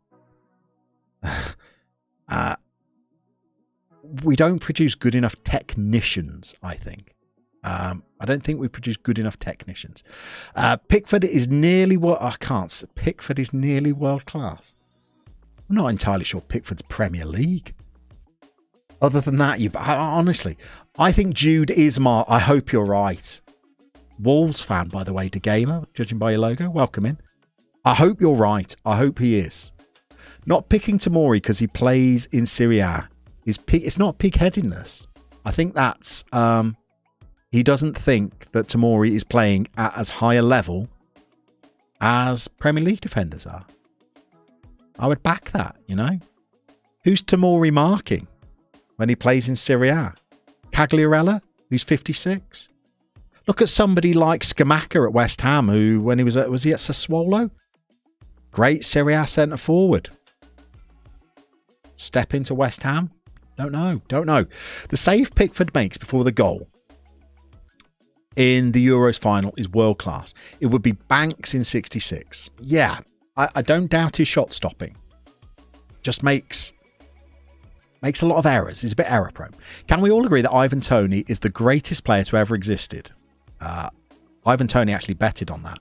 We don't produce good enough technicians, I think. I don't think we produce good enough technicians. Pickford is nearly Pickford is nearly world class. I'm not entirely sure Pickford's Premier League. Other than that, honestly, I think Jude is I hope you're right. Wolves fan, by the way, De Gamer, judging by your logo. Welcome in. I hope you're right. I hope he is. Not picking Tomori because he plays in Serie A. It's not pig-headedness. I think that's... he doesn't think that Tomori is playing at as high a level as Premier League defenders are. I would back that, you know. Who's Tomori marking when he plays in Serie A? Cagliarella, who's 56? Look at somebody like Scamacca at West Ham, who, when he was he at Sassuolo? Great Serie A centre forward. Step into West Ham? Don't know. The save Pickford makes before the goal in the Euros final is world class. It would be Banks in 66. Yeah, I don't doubt his shot stopping. Just makes a lot of errors. He's a bit error prone. Can we all agree that Ivan Toney is the greatest player to ever existed? Ivan Toney actually betted on that.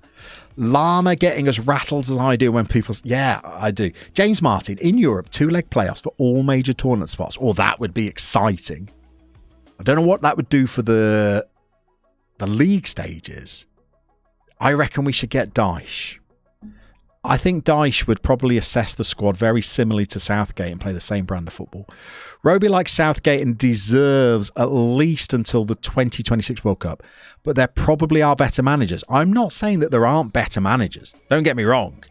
Llama getting as rattled as I do when people... Yeah, I do. James Martin, in Europe, 2-leg playoffs for all major tournament spots. Oh, that would be exciting. I don't know what that would do for the league stages. I reckon we should get Dyche. I think Dyche would probably assess the squad very similarly to Southgate and play the same brand of football. Roby likes Southgate and deserves at least until the 2026 World Cup, but there probably are better managers. I'm not saying that there aren't better managers. Don't get me wrong.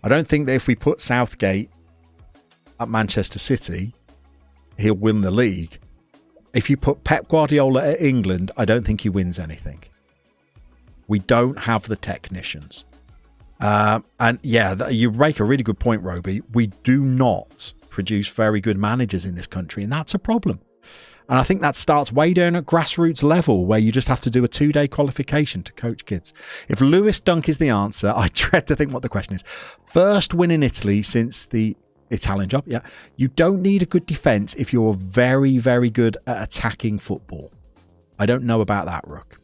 I don't think that if we put Southgate at Manchester City, he'll win the league. If you put Pep Guardiola at England, I don't think he wins anything. We don't have the technicians. And yeah, you make a really good point, Roby. We do not produce very good managers in this country, and that's a problem. And I think that starts way down at grassroots level, where you just have to do a 2-day qualification to coach kids. If Lewis Dunk is the answer, I dread to think what the question is. First win in Italy since the Italian job. Yeah, you don't need a good defence if you're very, very good at attacking football. I don't know about that, Rook.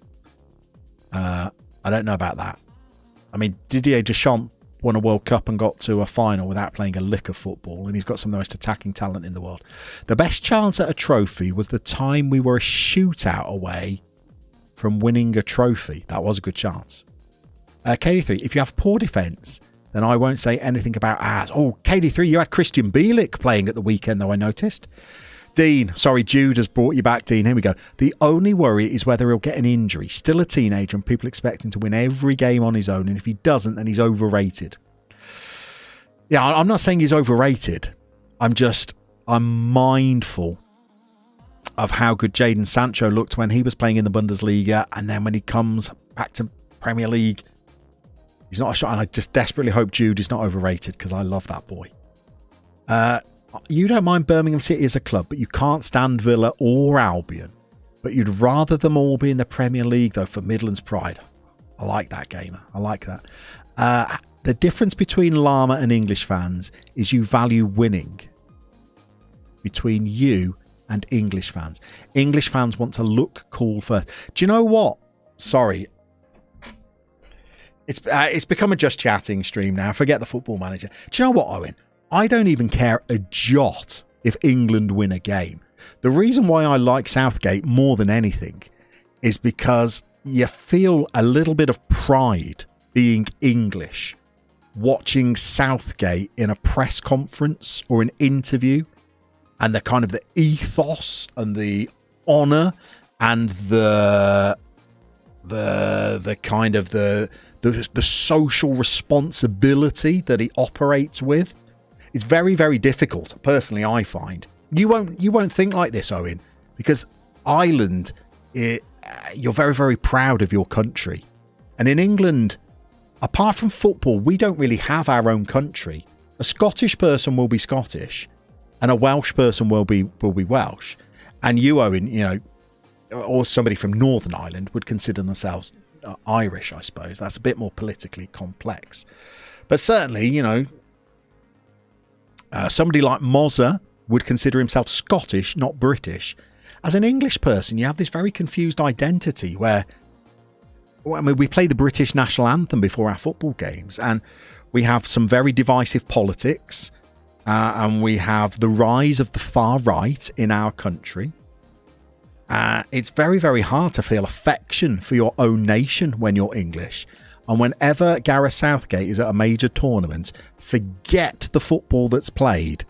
I don't know about that. I mean, Didier Deschamps won a World Cup and got to a final without playing a lick of football, and he's got some of the most attacking talent in the world. The best chance at a trophy was the time we were a shootout away from winning a trophy. That was a good chance. KD3, if you have poor defence, then I won't say anything about ours. Oh, KD3, you had Christian Bielik playing at the weekend, though, I noticed. Dean, sorry, Jude has brought you back, Dean. Here we go. The only worry is whether he'll get an injury. Still a teenager and people expect him to win every game on his own. And if he doesn't, then he's overrated. Yeah, I'm not saying he's overrated. I'm mindful of how good Jadon Sancho looked when he was playing in the Bundesliga. And then when he comes back to Premier League, he's not a shot. And I just desperately hope Jude is not overrated because I love that boy. You don't mind Birmingham City as a club, but you can't stand Villa or Albion. But you'd rather them all be in the Premier League, though, for Midland's pride. I like that, Gamer. I like that. The difference between Llama and English fans is you value winning. Between you and English fans. English fans want to look cool first. Do you know what? Sorry. It's become a just chatting stream now. Forget the Football Manager. Do you know what, Owen? I don't even care a jot if England win a game. The reason why I like Southgate more than anything is because you feel a little bit of pride being English, watching Southgate in a press conference or an interview, and the kind of the ethos and the honour and the kind of the social responsibility that he operates with. It's very, very difficult. Personally, I find you won't think like this, Owen, because Ireland, you're very, very proud of your country, and in England, apart from football, we don't really have our own country. A Scottish person will be Scottish, and a Welsh person will be Welsh, and you, Owen, you know, or somebody from Northern Ireland would consider themselves Irish, I suppose. That's a bit more politically complex. But certainly, you know, somebody like Mozza would consider himself Scottish, not British. As an English person, you have this very confused identity where, I mean, we play the British national anthem before our football games, and we have some very divisive politics, and we have the rise of the far right in our country. It's very, very hard to feel affection for your own nation when you're English. And whenever Gareth Southgate is at a major tournament, forget the football that's played.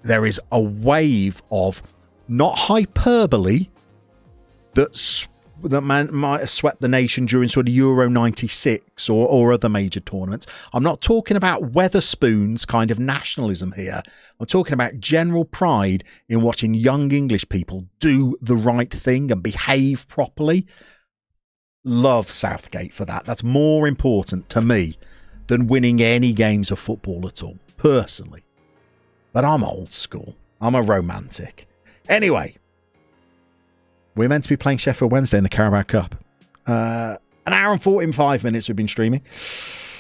There is a wave of not hyperbole that might have swept the nation during sort of Euro 96 or other major tournaments. I'm not talking about Weatherspoons kind of nationalism here. I'm talking about general pride in watching young English people do the right thing and behave properly. Love Southgate for that. That's more important to me than winning any games of football at all, personally. But I'm old school. I'm a romantic. Anyway, we're meant to be playing Sheffield Wednesday in the Carabao Cup. An hour and 45 minutes we've been streaming.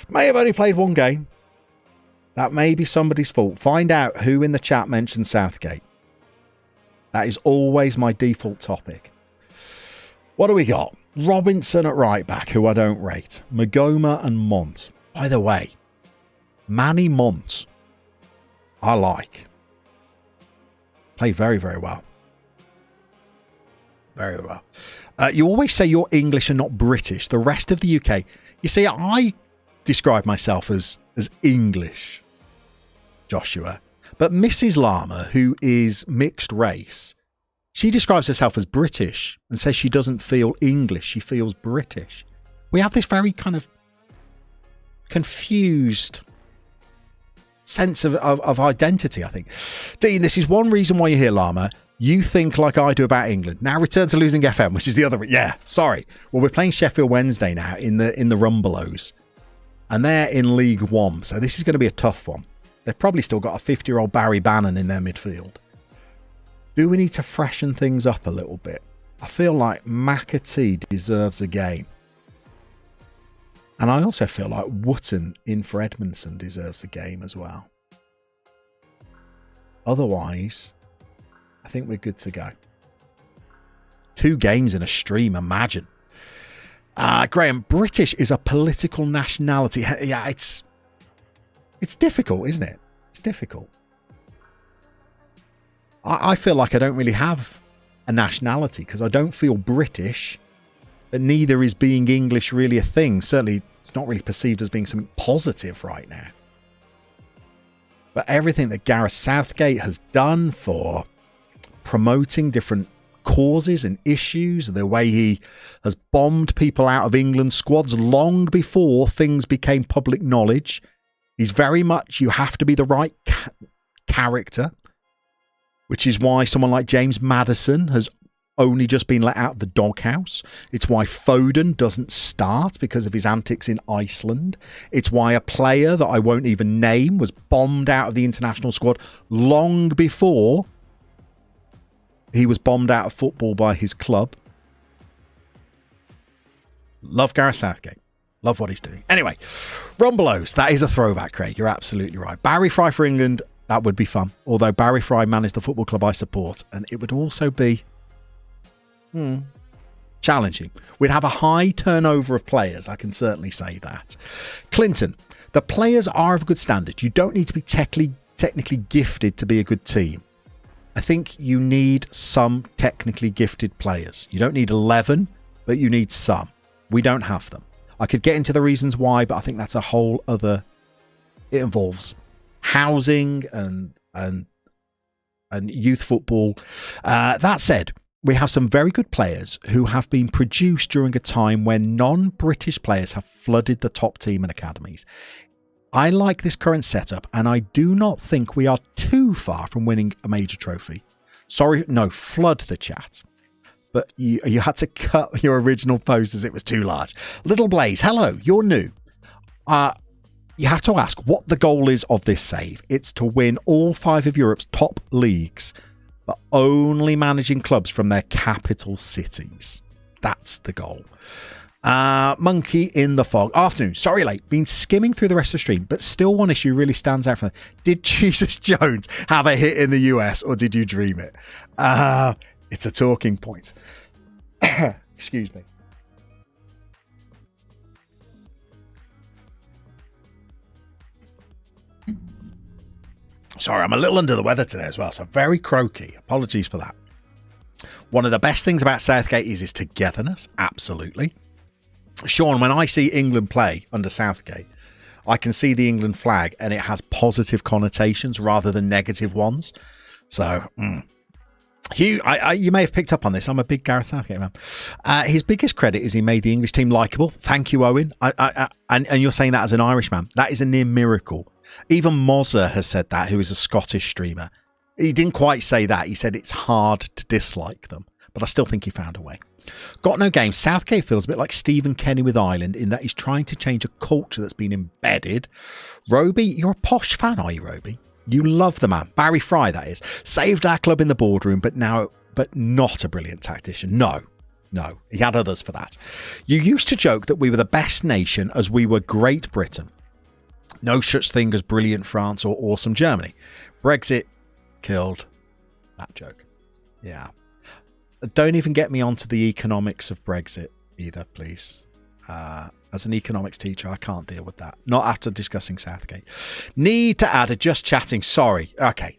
May have only played one game. That may be somebody's fault. Find out who in the chat mentioned Southgate. That is always my default topic. What do we got? Robinson at right back, who I don't rate. Magoma and Mont. By the way, Manny Mont, I like. Played very, very well. Very well. You always say you're English and not British. The rest of the UK, you see, I describe myself as English, Joshua. But Mrs. Llama, who is mixed race, she describes herself as British and says she doesn't feel English. She feels British. We have this very kind of confused sense of identity, I think. Dean, this is one reason why you're here, Llama. You think like I do about England. Now return to losing FM, which is the other. Yeah, sorry. Well, we're playing Sheffield Wednesday now in the Rumbelows, and they're in League One, so this is going to be a tough one. They've probably still got a 50-year-old Barry Bannon in their midfield. Do we need to freshen things up a little bit? I feel like McAtee deserves a game, and I also feel like Wootton in for Edmondson deserves a game as well. Otherwise, I think we're good to go. 2 games in a stream, imagine. Graham, British is a political nationality. Yeah, it's difficult, isn't it? It's difficult. I feel like I don't really have a nationality because I don't feel British, but neither is being English really a thing. Certainly, it's not really perceived as being something positive right now. But everything that Gareth Southgate has done for promoting different causes and issues, the way he has bombed people out of England squads long before things became public knowledge. He's very much, you have to be the right character, which is why someone like James Maddison has only just been let out of the doghouse. It's why Foden doesn't start because of his antics in Iceland. It's why a player that I won't even name was bombed out of the international squad long before he was bombed out of football by his club. Love Gareth Southgate. Love what he's doing. Anyway, Rumbelows, that is a throwback, Craig. You're absolutely right. Barry Fry for England, that would be fun. Although Barry Fry managed the football club I support, and it would also be challenging. We'd have a high turnover of players, I can certainly say that. Clinton, the players are of good standard. You don't need to be technically gifted to be a good team. I think you need some technically gifted players. You don't need 11. but you need some. We don't have them. I could get into the reasons why, but I think that's a whole other... It involves housing and youth football. That said, we have some very good players who have been produced during a time when non-British players have flooded the top team and academies. I like this current setup, and I do not think we are too far from winning a major trophy. Sorry, no, flood the chat. But you had to cut your original post as it was too large. Little Blaze, hello, you're new. You have to ask what the goal is of this save. It's to win all 5 of Europe's top leagues, but only managing clubs from their capital cities. That's the goal. Monkey in the fog. Afternoon. Sorry late. Been skimming through the rest of the stream, but still one issue really stands out from them. Did Jesus Jones have a hit in the US, or did you dream it? It's a talking point. Excuse me. Sorry, I'm a little under the weather today as well, so very croaky. Apologies for that. One of the best things about Southgate is his togetherness. Absolutely. Sean, when I see England play under Southgate, I can see the England flag and it has positive connotations rather than negative ones. So, Hugh, you may have picked up on this. I'm a big Gareth Southgate man. His biggest credit is he made the English team likeable. Thank you, Owen. And you're saying that as an Irishman. That is a near miracle. Even Mozza has said that, who is a Scottish streamer. He didn't quite say that. He said it's hard to dislike them. But I still think he found a way. Got no game. Southgate feels a bit like Stephen Kenny with Ireland in that he's trying to change a culture that's been embedded. Roby, you're a posh fan, are you, Roby? You love the man. Barry Fry, that is. Saved our club in the boardroom, but not a brilliant tactician. No. He had others for that. You used to joke that we were the best nation as we were Great Britain. No such thing as brilliant France or awesome Germany. Brexit killed that joke. Yeah. Don't even get me onto the economics of Brexit either, please. As an economics teacher, I can't deal with that. Not after discussing Southgate. Need to add a just chatting. Sorry. Okay.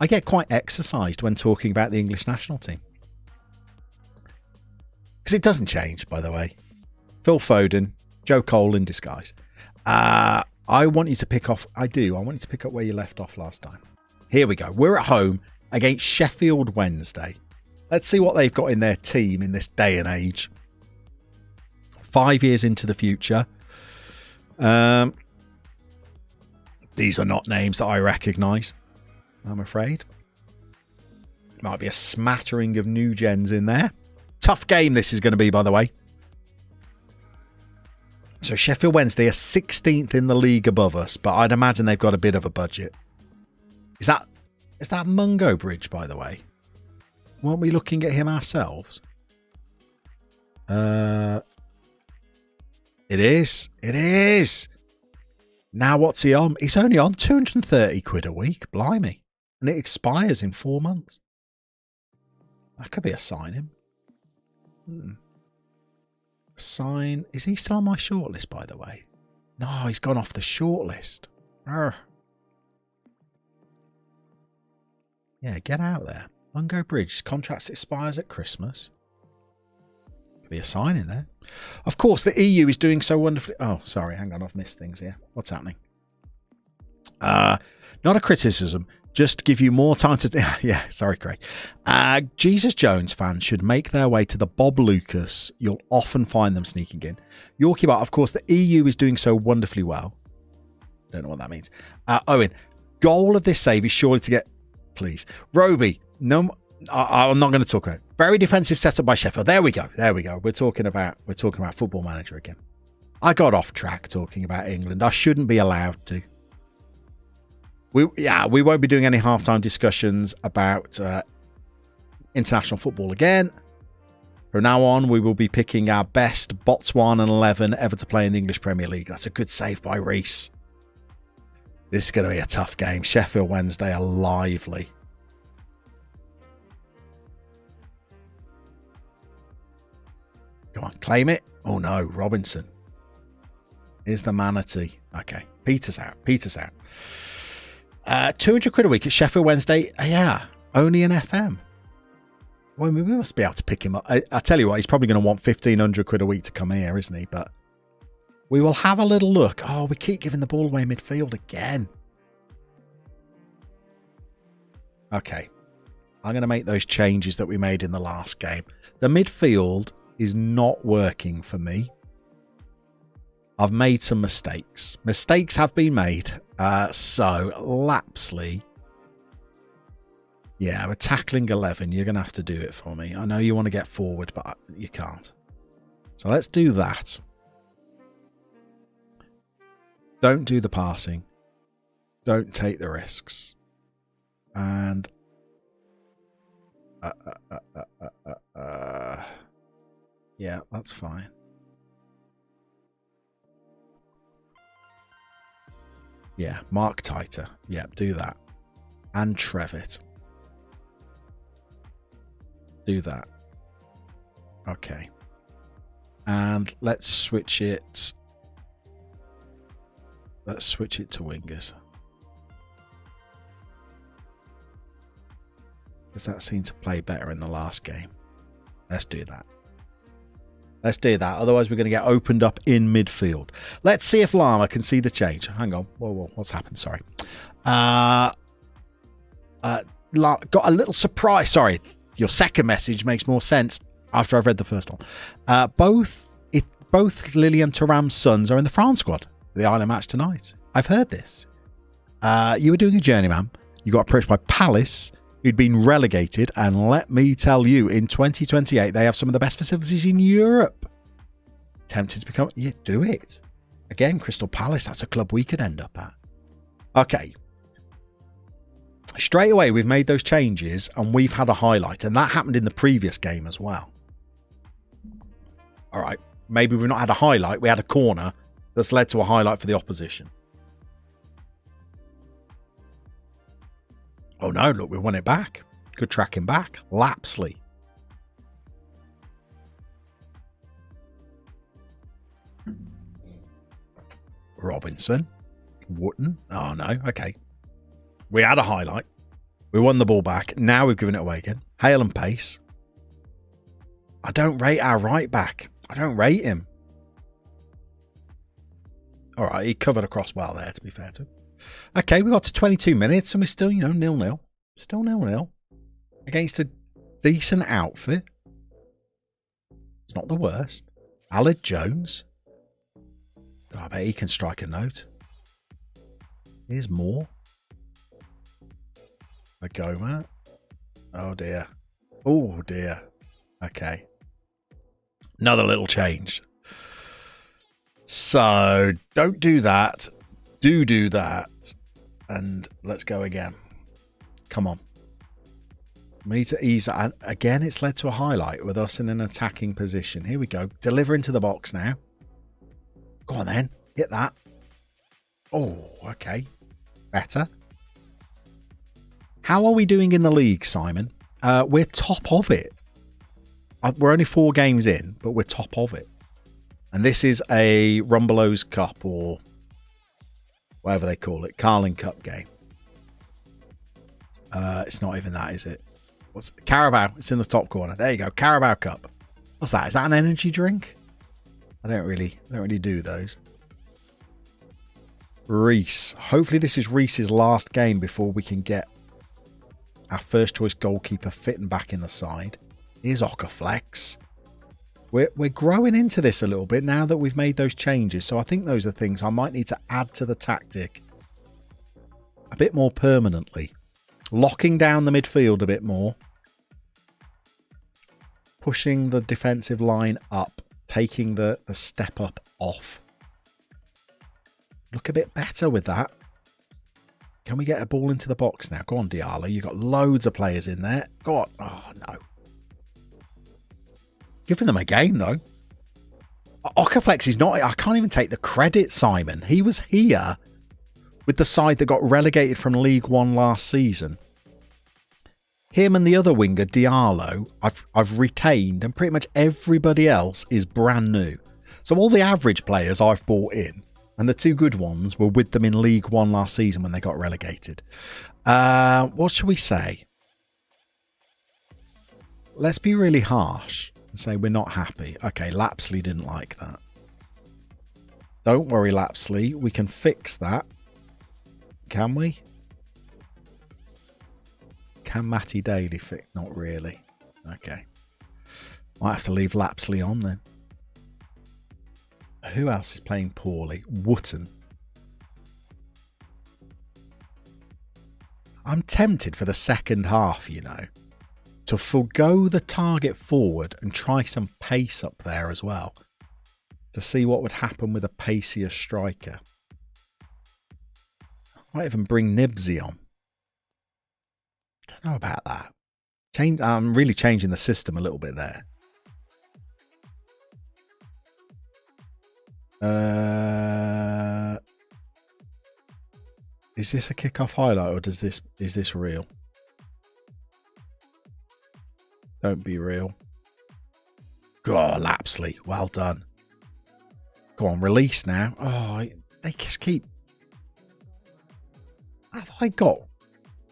I get quite exercised when talking about the English national team. Because it doesn't change, by the way. Phil Foden, Joe Cole in disguise. I want you to pick off. I want you to pick up where you left off last time. Here we go. We're at home against Sheffield Wednesday. Let's see what they've got in their team in this day and age. 5 years into the future. These are not names that I recognise, I'm afraid. Might be a smattering of new gens in there. Tough game this is going to be, by the way. So Sheffield Wednesday are 16th in the league above us, but I'd imagine they've got a bit of a budget. Is that Mungo Bridge, by the way? Weren't we looking at him ourselves? It is. Now what's he on? He's only on 230 quid a week. Blimey. And it expires in 4 months. That could be a signing. Sign. Is he still on my shortlist, by the way? No, he's gone off the shortlist. Yeah, get out there. Mungo Bridge. Contract expires at Christmas. Could be a sign in there. Of course, the EU is doing so wonderfully. Oh, sorry. Hang on. I've missed things here. What's happening? Not a criticism. Just to give you more time to... Yeah, sorry, Craig. Jesus Jones fans should make their way to the Bob Lucas. You'll often find them sneaking in. Yorkie Bar, of course, the EU is doing so wonderfully well. Don't know what that means. Owen, goal of this save is surely to get... Please. Roby, no... I'm not going to talk about it. Very defensive setup by Sheffield. There we go. We're talking about Football Manager again. I got off track talking about England. I shouldn't be allowed to. We won't be doing any halftime discussions about international football again. From now on, we will be picking our best Botswana 11 ever to play in the English Premier League. That's a good save by Reece. This is going to be a tough game. Sheffield Wednesday are lively. Come on, claim it. Oh no, Robinson. Here's the manatee. Okay, Peter's out. 200 quid a week at Sheffield Wednesday. Yeah, only an FM. Well, we must be able to pick him up. I tell you what, he's probably going to want 1,500 quid a week to come here, isn't he? But we will have a little look. Oh, we keep giving the ball away midfield again. Okay. I'm going to make those changes that we made in the last game. The midfield is not working for me. I've made some mistakes. Mistakes have been made. So, Lapsley. Yeah, we're tackling 11. You're going to have to do it for me. I know you want to get forward, but you can't. So, let's do that. Don't do the passing. Don't take the risks. And... yeah, that's fine. Yeah, Mark tighter. Yep, do that. And Trevitt. Do that. Okay. And let's switch it. Let's switch it to wingers. Because that seemed to play better in the last game. Let's do that. Let's do that. Otherwise, we're going to get opened up in midfield. Let's see if Llama can see the change. Hang on. Whoa. What's happened? Sorry. Got a little surprise. Sorry. Your second message makes more sense after I've read the first one. Both Lilian Thuram's sons are in the France squad. The Island match tonight. I've heard this. You were doing a journeyman. You got approached by Palace, who'd been relegated, and let me tell you, in 2028, they have some of the best facilities in Europe. Tempted to become... Yeah, do it. Again, Crystal Palace, that's a club we could end up at. Okay. Straight away, we've made those changes, and we've had a highlight, and that happened in the previous game as well. All right. Maybe we've not had a highlight, we had a corner that's led to a highlight for the opposition. Oh no, look, we won it back. Good tracking back. Lapsley. Robinson. Wooten. Oh no, okay. We had a highlight. We won the ball back. Now we've given it away again. Hale and Pace. I don't rate our right back. I don't rate him. All right, he covered across well there, to be fair to him. Okay, we got to 22 minutes and we're still, 0-0. Still 0-0. Against a decent outfit. It's not the worst. Aled Jones. Oh, I bet he can strike a note. Here's more. A Goma. Oh dear. Oh dear. Okay. Another little change. So, don't do that. Do that. And let's go again. Come on. We need to ease that. Again, it's led to a highlight with us in an attacking position. Here we go. Deliver into the box now. Go on then. Hit that. Oh, okay. Better. How are we doing in the league, Simon? We're top of it. We're only 4 games in, but we're top of it. And this is a Rumbelows Cup or whatever they call it. Carling Cup game. It's not even that, is it? What's Carabao? It's in the top corner. There you go. Carabao Cup. What's that? Is that an energy drink? I don't really do those. Reese. Hopefully this is Reese's last game before we can get our first choice goalkeeper fit and back in the side. Here's Okaflex. We're growing into this a little bit now that we've made those changes. So I think those are things I might need to add to the tactic a bit more permanently. Locking down the midfield a bit more. Pushing the defensive line up. Taking the step up off. Look a bit better with that. Can we get a ball into the box now? Go on, Diallo. You've got loads of players in there. Go on. Oh, no. Giving them a game, though. Okaflex is not... I can't even take the credit, Simon. He was here with the side that got relegated from League One last season. Him and the other winger, Diallo, I've retained, and pretty much everybody else is brand new. So all the average players I've bought in, and the 2 good ones were with them in League One last season when they got relegated. What should we say? let's be really harsh and say we're not happy. Okay, Lapsley didn't like that. Don't worry, Lapsley. We can fix that. Can we? Can Matty Daly fix? Not really. Okay. Might have to leave Lapsley on then. Who else is playing poorly? Wootton. I'm tempted for the second half, you know, to forgo the target forward and try some pace up there as well, to see what would happen with a pacier striker. I might even bring Nibsy on. Don't know about that. I'm really changing the system a little bit there. Is this a kickoff highlight or is this real? Don't be real. God, Lapsley, well done. Go on, release now. Oh, they just keep. Have I got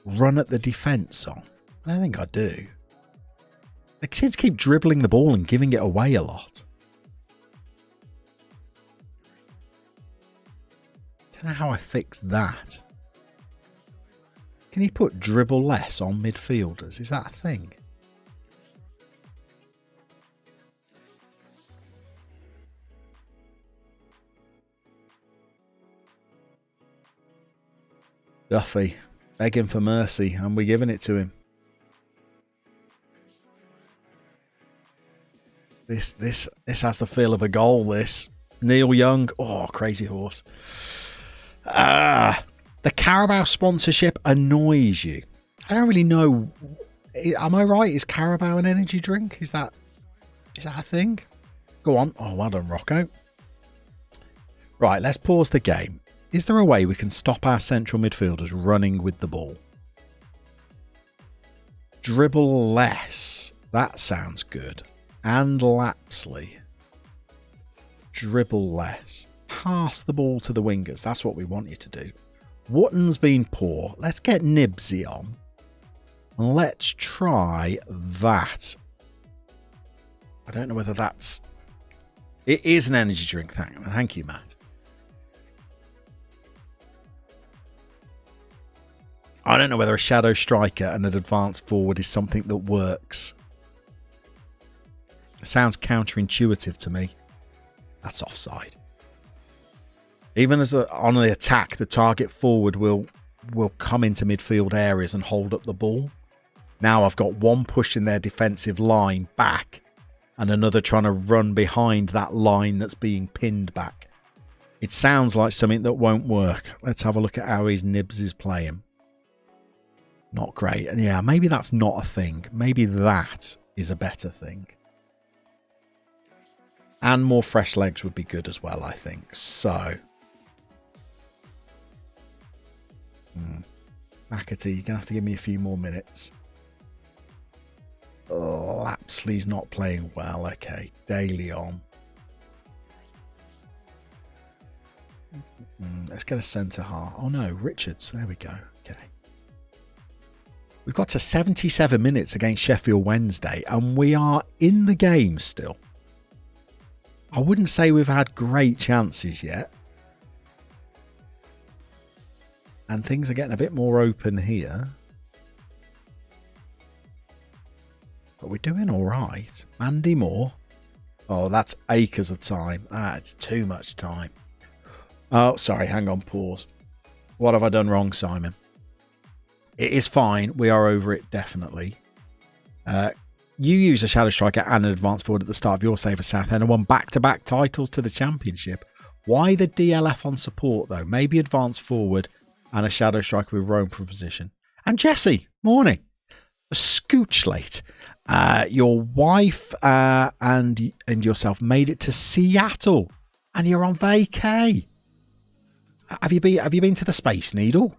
run at the defence on? I don't think I do. They seem to keep dribbling the ball and giving it away a lot. Don't know how I fix that. Can you put dribble less on midfielders? Is that a thing? Duffy, begging for mercy, and we're giving it to him. This has the feel of a goal, this. Neil Young. Oh, crazy horse. The Carabao sponsorship annoys you. I don't really know. Am I right? Is Carabao an energy drink? Is that a thing? Go on. Oh, well done, Rocco. Right, let's pause the game. Is there a way we can stop our central midfielders running with the ball? Dribble less. That sounds good. And Lapsley. Dribble less. Pass the ball to the wingers. That's what we want you to do. Wootton's been poor. Let's get Nibsy on. And let's try that. I don't know whether that's... It is an energy drink. Thank you, Matt. I don't know whether a shadow striker and an advanced forward is something that works. It sounds counterintuitive to me. That's offside. Even as on the attack, the target forward will come into midfield areas and hold up the ball. Now I've got one pushing their defensive line back and another trying to run behind that line that's being pinned back. It sounds like something that won't work. Let's have a look at how his Nibs is playing. Not great. And yeah, maybe that's not a thing. Maybe that is a better thing. And more fresh legs would be good as well, I think. So... McAtee, you're going to have to give me a few more minutes. Lapsley's not playing well. Okay, Daly on. Let's get a centre half. Oh no, Richards. There we go. Okay. We've got to 77 minutes against Sheffield Wednesday and we are in the game still. I wouldn't say we've had great chances yet. And things are getting a bit more open here. But we're doing all right. Mandy Moore. Oh, that's acres of time. It's too much time. Oh, sorry. Hang on. Pause. What have I done wrong, Simon? It is fine. We are over it, definitely. You use a shadow striker and an advanced forward at the start of your save for Southend and won back-to-back titles to the Championship. Why the DLF on support, though? Maybe advanced forward and a shadow striker with Rome for position. And Jesse, morning. A scooch late. Your wife and yourself made it to Seattle, and you're on vacay. Have you been to the Space Needle?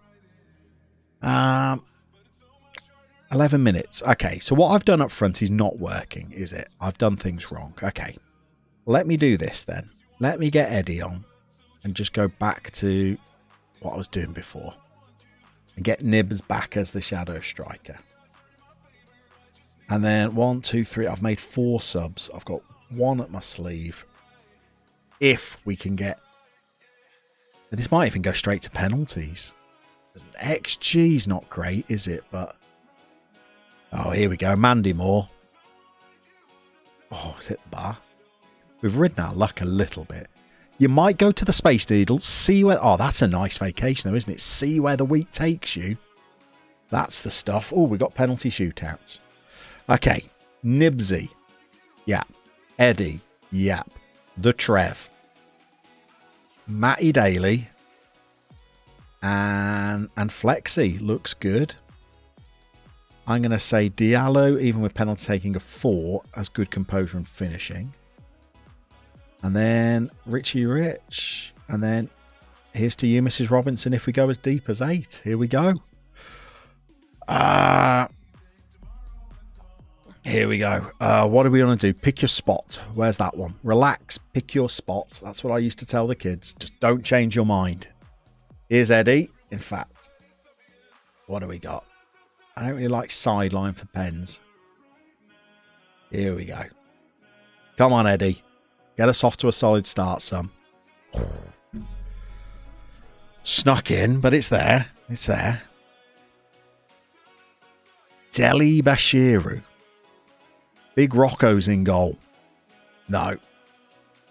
11 minutes. Okay, so what I've done up front is not working, is it? I've done things wrong. Okay, let me do this then. Let me get Eddie on and just go back to what I was doing before and get Nibs back as the shadow striker. And then 1, 2, 3. I've made 4 subs. I've got 1 up my sleeve. If we can get... And this might even go straight to penalties. XG's not great, is it? But... Oh, here we go. Mandy Moore. Oh, is it the bar? We've ridden our luck a little bit. You might go to the Space Needles, see where... Oh, that's a nice vacation though, isn't it? See where the week takes you. That's the stuff. Oh, we got penalty shootouts. Okay. Nibsy. Yep. Eddie. Yep. The Trev. Matty Daly. And Flexi. Looks good. I'm going to say Diallo, even with penalty taking of 4, has good composure and finishing. And then Richie Rich. And then here's to you, Mrs. Robinson, if we go as deep as 8. Here we go. Here we go. What do we want to do? Pick your spot. Where's that one? Relax. Pick your spot. That's what I used to tell the kids. Just don't change your mind. Here's Eddie. In fact, what do we got? I don't really like sideline for pens. Here we go. Come on, Eddie. Get us off to a solid start, son. Snuck in, but it's there. It's there. Deli Bashiru. Big Rocco's in goal. No.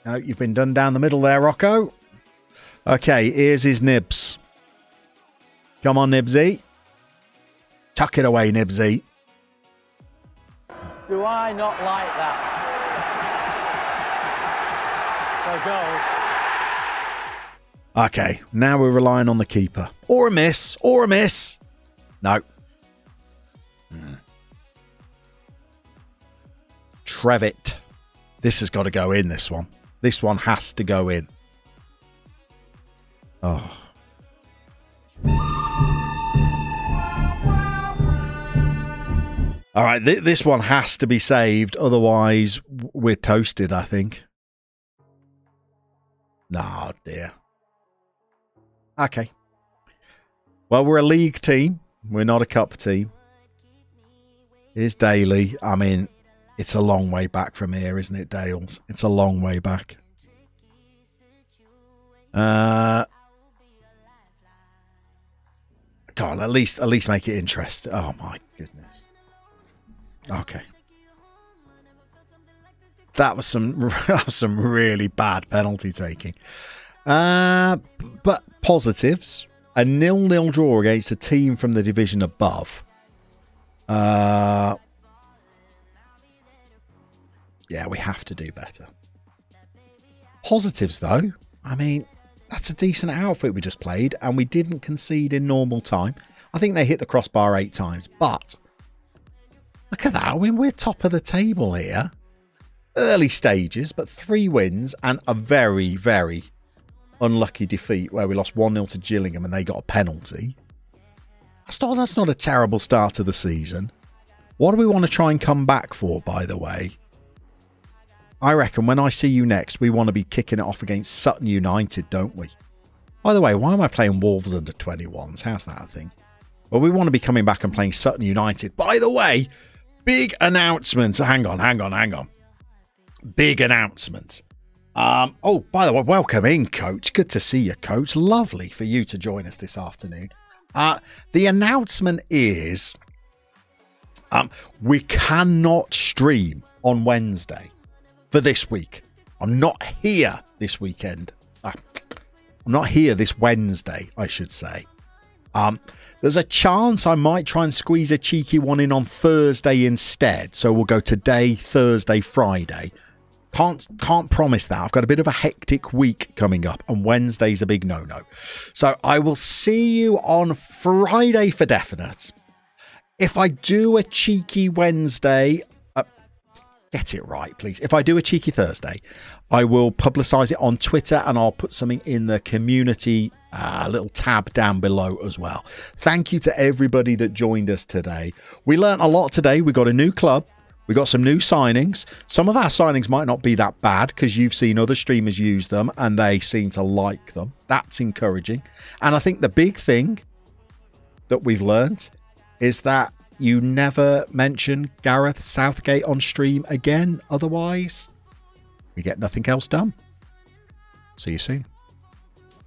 No, you've been done down the middle there, Rocco. Okay, here's his Nibs. Come on, Nibsy. Tuck it away, Nibsy. Do I not like that? So goal. Okay, now we're relying on the keeper. Or a miss. Or a miss. No. Trevitt. This has got to go in, this one. This one has to go in. Oh. All right, this one has to be saved. Otherwise, we're toasted, I think. Oh, dear. Okay. Well, we're a league team. We're not a cup team. Here's Daly. I mean, it's a long way back from here, isn't it, Dales? It's a long way back. Come on, at least make it interesting. Oh, my goodness. Okay. That was some really bad penalty taking. But positives. A 0-0 draw against a team from the division above. Yeah, we have to do better. Positives, though. I mean, that's a decent outfit we just played, and we didn't concede in normal time. I think they hit the crossbar 8 times, but look at that. I mean, we're top of the table here. Early stages, but 3 wins and a very, very unlucky defeat where we lost 1-0 to Gillingham and they got a penalty. That's not a terrible start to the season. What do we want to try and come back for, by the way? I reckon when I see you next, we want to be kicking it off against Sutton United, don't we? By the way, why am I playing Wolves under 21s? How's that a thing? Well, we want to be coming back and playing Sutton United. By the way, big announcement. Hang on. Big announcement. Oh, by the way, welcome in, Coach. Good to see you, Coach. Lovely for you to join us this afternoon. The announcement is we cannot stream on Wednesday for this week. I'm not here this weekend. I'm not here this Wednesday, I should say. There's a chance I might try and squeeze a cheeky one in on Thursday instead. So we'll go today, Thursday, Friday. Can't promise that. I've got a bit of a hectic week coming up, and Wednesday's a big no-no. So I will see you on Friday for definite. If I do a cheeky Wednesday, get it right, please. If I do a cheeky Thursday, I will publicise it on Twitter, and I'll put something in the community little tab down below as well. Thank you to everybody that joined us today. We learnt a lot today. We got a new club. We got some new signings. Some of our signings might not be that bad because you've seen other streamers use them and they seem to like them. That's encouraging. And I think the big thing that we've learnt is that you never mention Gareth Southgate on stream again. Otherwise, we get nothing else done. See you soon.